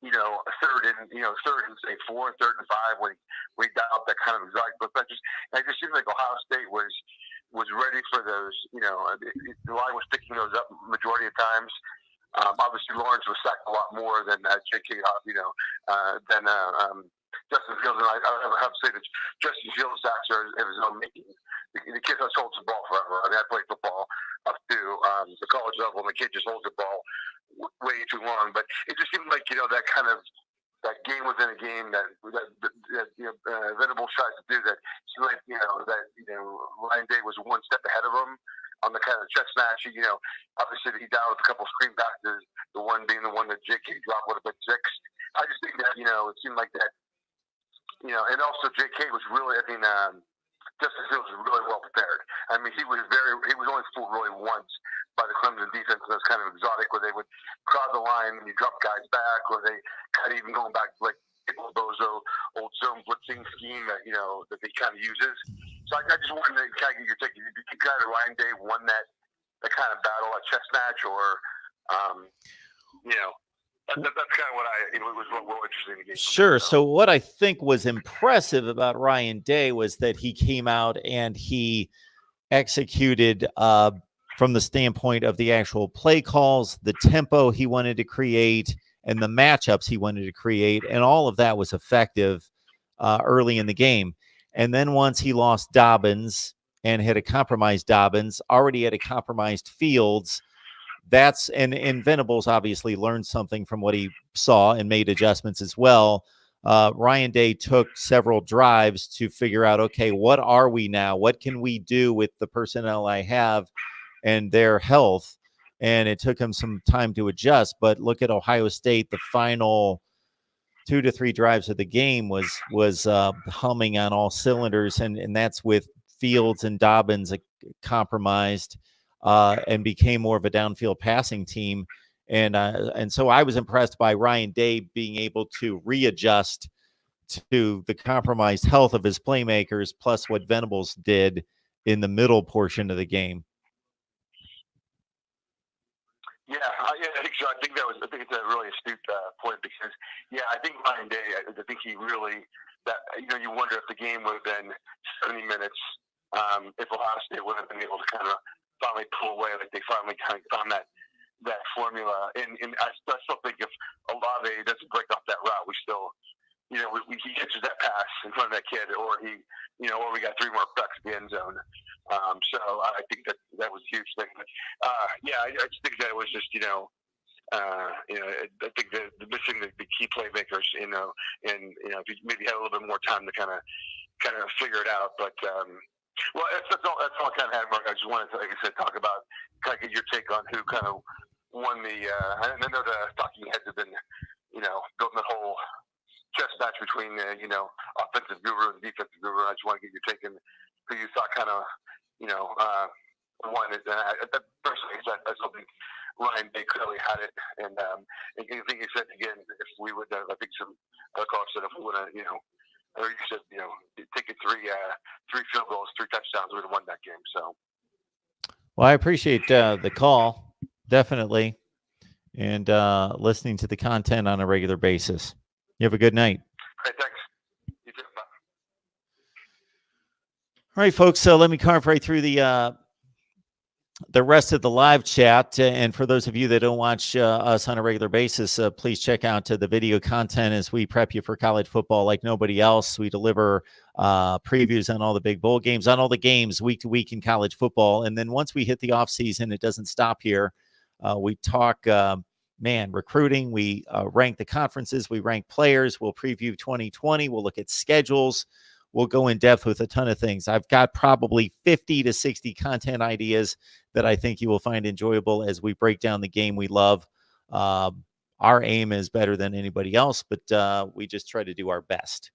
third and say 4, third and 5 when he dialed that kind of exotic blitz packages. And it just seemed like Ohio State was ready for those. The line was picking those up majority of times. Obviously, Lawrence was sacked a lot more than J.K. Than Justin Fields. And I have to say that Justin Fields' sacks are of his own making. The kid just holds the ball forever. I played football up to the college level, and the kid just holds the ball way too long. But it just seemed like that kind of that game within a game that Venables tries to do. That seemed like Ryan Day was one step ahead of him on the kind of chess match. Obviously he down with a couple of screen passes. The one being the one that J.K. dropped would have been 6. I just think that it seemed like that. And also J.K. was really, Justin Fields was really well prepared. I mean, he was only fooled really once by the Clemson defense. That was kind of exotic, where they would crowd the line and you drop guys back, or they kind of even going back to like Bozo old zone blitzing scheme that that they kind of uses. So I just wanted to kind of get your take. Do you think that Ryan Day won that kind of battle, a chess match, or that's kind of what was real interesting in the game. Sure. So what I think was impressive about Ryan Day was that he came out and he executed from the standpoint of the actual play calls, the tempo he wanted to create, and the matchups he wanted to create. And all of that was effective early in the game. And then once he lost Dobbins and had a compromised Dobbins, already had a compromised Fields, and Venables obviously learned something from what he saw and made adjustments as well. Ryan Day took several drives to figure out, okay, what are we now? What can we do with the personnel I have and their health? And it took him some time to adjust. But look at Ohio State. The final 2 to 3 drives of the game was humming on all cylinders, and that's with Fields and Dobbins compromised. And became more of a downfield passing team. And so I was impressed by Ryan Day being able to readjust to the compromised health of his playmakers, plus what Venables did in the middle portion of the game. Yeah, I think so. I think it's a really astute point, because I think Ryan Day, I think he really you wonder if the game would have been 70 minutes, if Ohio State would have been able to kind of finally pull away, like they finally kind of found that formula. And I still think if Olave doesn't break off that route, we still, he catches that pass in front of that kid, or or we got 3 more ducks in the end zone. So I think that was a huge thing. But, I just think that it was just, I think the missing the key playmakers, and if you maybe had a little bit more time to kind of figure it out, but. Well, that's all I kind of had, Mark. I just wanted to, like I said, talk about, kind of get your take on who kind of won the. I know the talking heads have been, building the whole chess match between, offensive guru and defensive guru. I just want to get your take on who you thought kind of, won it. Personally, I still think Ryan Day clearly had it, and I think he said again, if we would, I think some other callers said if we would have, or you said, taking 3 field goals, 3 touchdowns, we would have won that game. So, well, I appreciate the call, definitely, and listening to the content on a regular basis. You have a good night. Hey, thanks. You too. Bye. All right, folks. So let me carve right through the rest of the live chat. And for those of you that don't watch us on a regular basis, please check out the video content as we prep you for college football like nobody else. We deliver previews on all the big bowl games, on all the games week to week in college football. And then once we hit the off season, it doesn't stop here. We talk, recruiting. We rank the conferences. We rank players. We'll preview 2020. We'll look at schedules. We'll go in depth with a ton of things. I've got probably 50 to 60 content ideas that I think you will find enjoyable as we break down the game we love. Our aim is better than anybody else, but we just try to do our best.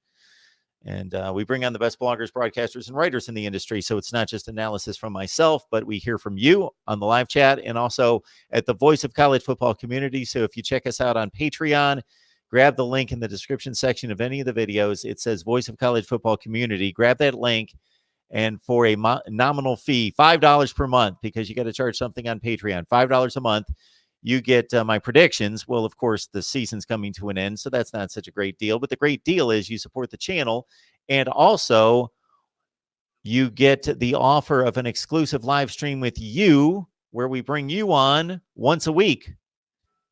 And we bring on the best bloggers, broadcasters, and writers in the industry. So it's not just analysis from myself, but we hear from you on the live chat and also at the Voice of College Football community. So if you check us out on Patreon, grab the link in the description section of any of the videos. It says Voice of College Football Community. Grab that link, and for a nominal fee, $5 per month, because you got to charge something on Patreon, $5 a month, you get my predictions. Well, of course, the season's coming to an end, so that's not such a great deal. But the great deal is you support the channel, and also you get the offer of an exclusive live stream with you, where we bring you on once a week.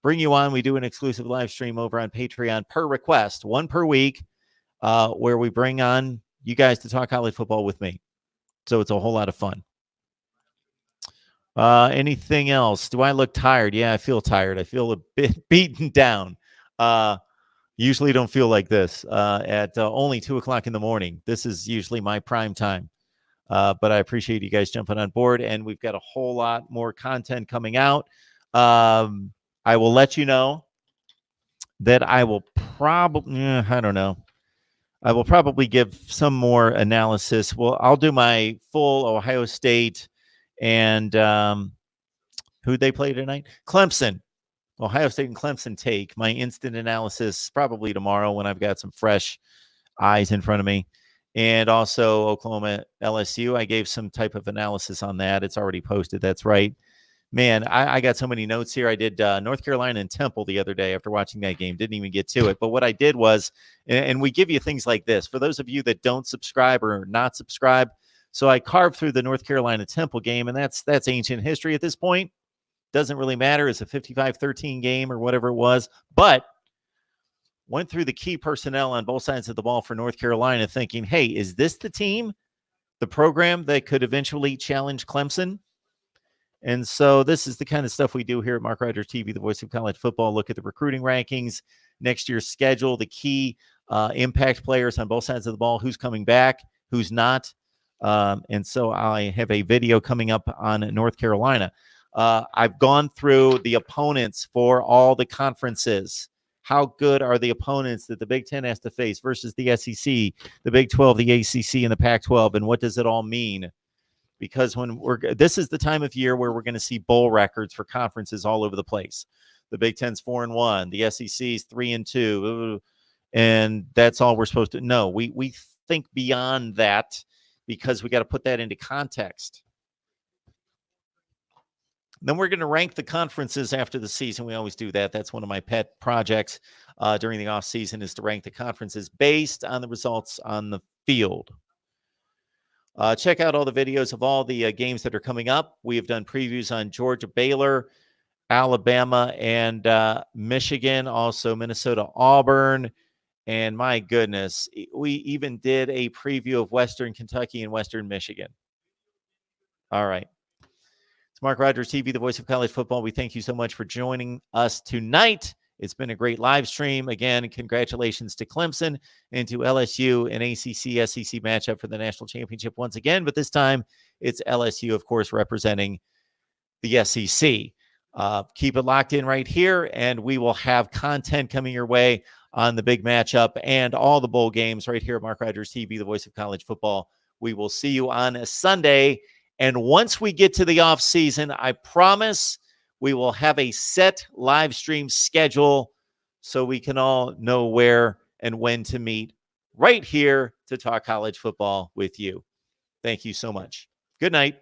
We do an exclusive live stream over on Patreon per request, 1 per week, where we bring on you guys to talk college football with me. So it's a whole lot of fun. Anything else? Do I look tired? Yeah, I feel tired. I feel a bit beaten down. Usually don't feel like this at only 2:00 in the morning. This is usually my prime time. But I appreciate you guys jumping on board, and we've got a whole lot more content coming out. I will let you know that I will probably, I don't know. I will probably give some more analysis. Well, I'll do my full Ohio State and who'd they play tonight? Clemson. Ohio State and Clemson take. My instant analysis probably tomorrow when I've got some fresh eyes in front of me. And also Oklahoma LSU. I gave some type of analysis on that. It's already posted. That's right. Man, I got so many notes here. I did North Carolina and Temple the other day after watching that game. Didn't even get to it. But what I did was, and we give you things like this. For those of you that don't subscribe or not subscribe, so I carved through the North Carolina Temple game, and that's ancient history at this point. Doesn't really matter. It's a 55-13 game or whatever it was. But went through the key personnel on both sides of the ball for North Carolina thinking, hey, is this the team, the program that could eventually challenge Clemson? And so this is the kind of stuff we do here at Mark Rogers TV, the voice of college football. Look at the recruiting rankings, next year's schedule, the key impact players on both sides of the ball, who's coming back, who's not. And so I have a video coming up on North Carolina. I've gone through the opponents for all the conferences. How good are the opponents that the Big Ten has to face versus the SEC, the Big 12, the ACC, and the Pac-12, and what does it all mean? Because this is the time of year where we're going to see bowl records for conferences all over the place. The Big Ten's 4-1, the SEC's 3-2, and that's all we're supposed to know. We think beyond that because we got to put that into context. Then we're going to rank the conferences after the season. We always do that. That's one of my pet projects during the off season is to rank the conferences based on the results on the field. Check out all the videos of all the games that are coming up. We have done previews on Georgia, Baylor, Alabama, and Michigan, also Minnesota, Auburn. And my goodness, we even did a preview of Western Kentucky and Western Michigan. All right. It's Mark Rogers TV, the voice of college football. We thank you so much for joining us tonight. It's been a great live stream. Again, congratulations to Clemson and to LSU, an ACC-SEC matchup for the national championship once again. But this time, it's LSU, of course, representing the SEC. Keep it locked in right here, and we will have content coming your way on the big matchup and all the bowl games right here at Mark Rogers TV, the voice of college football. We will see you on a Sunday. And once we get to the off season, I promise we will have a set live stream schedule so we can all know where and when to meet right here to talk college football with you. Thank you so much. Good night.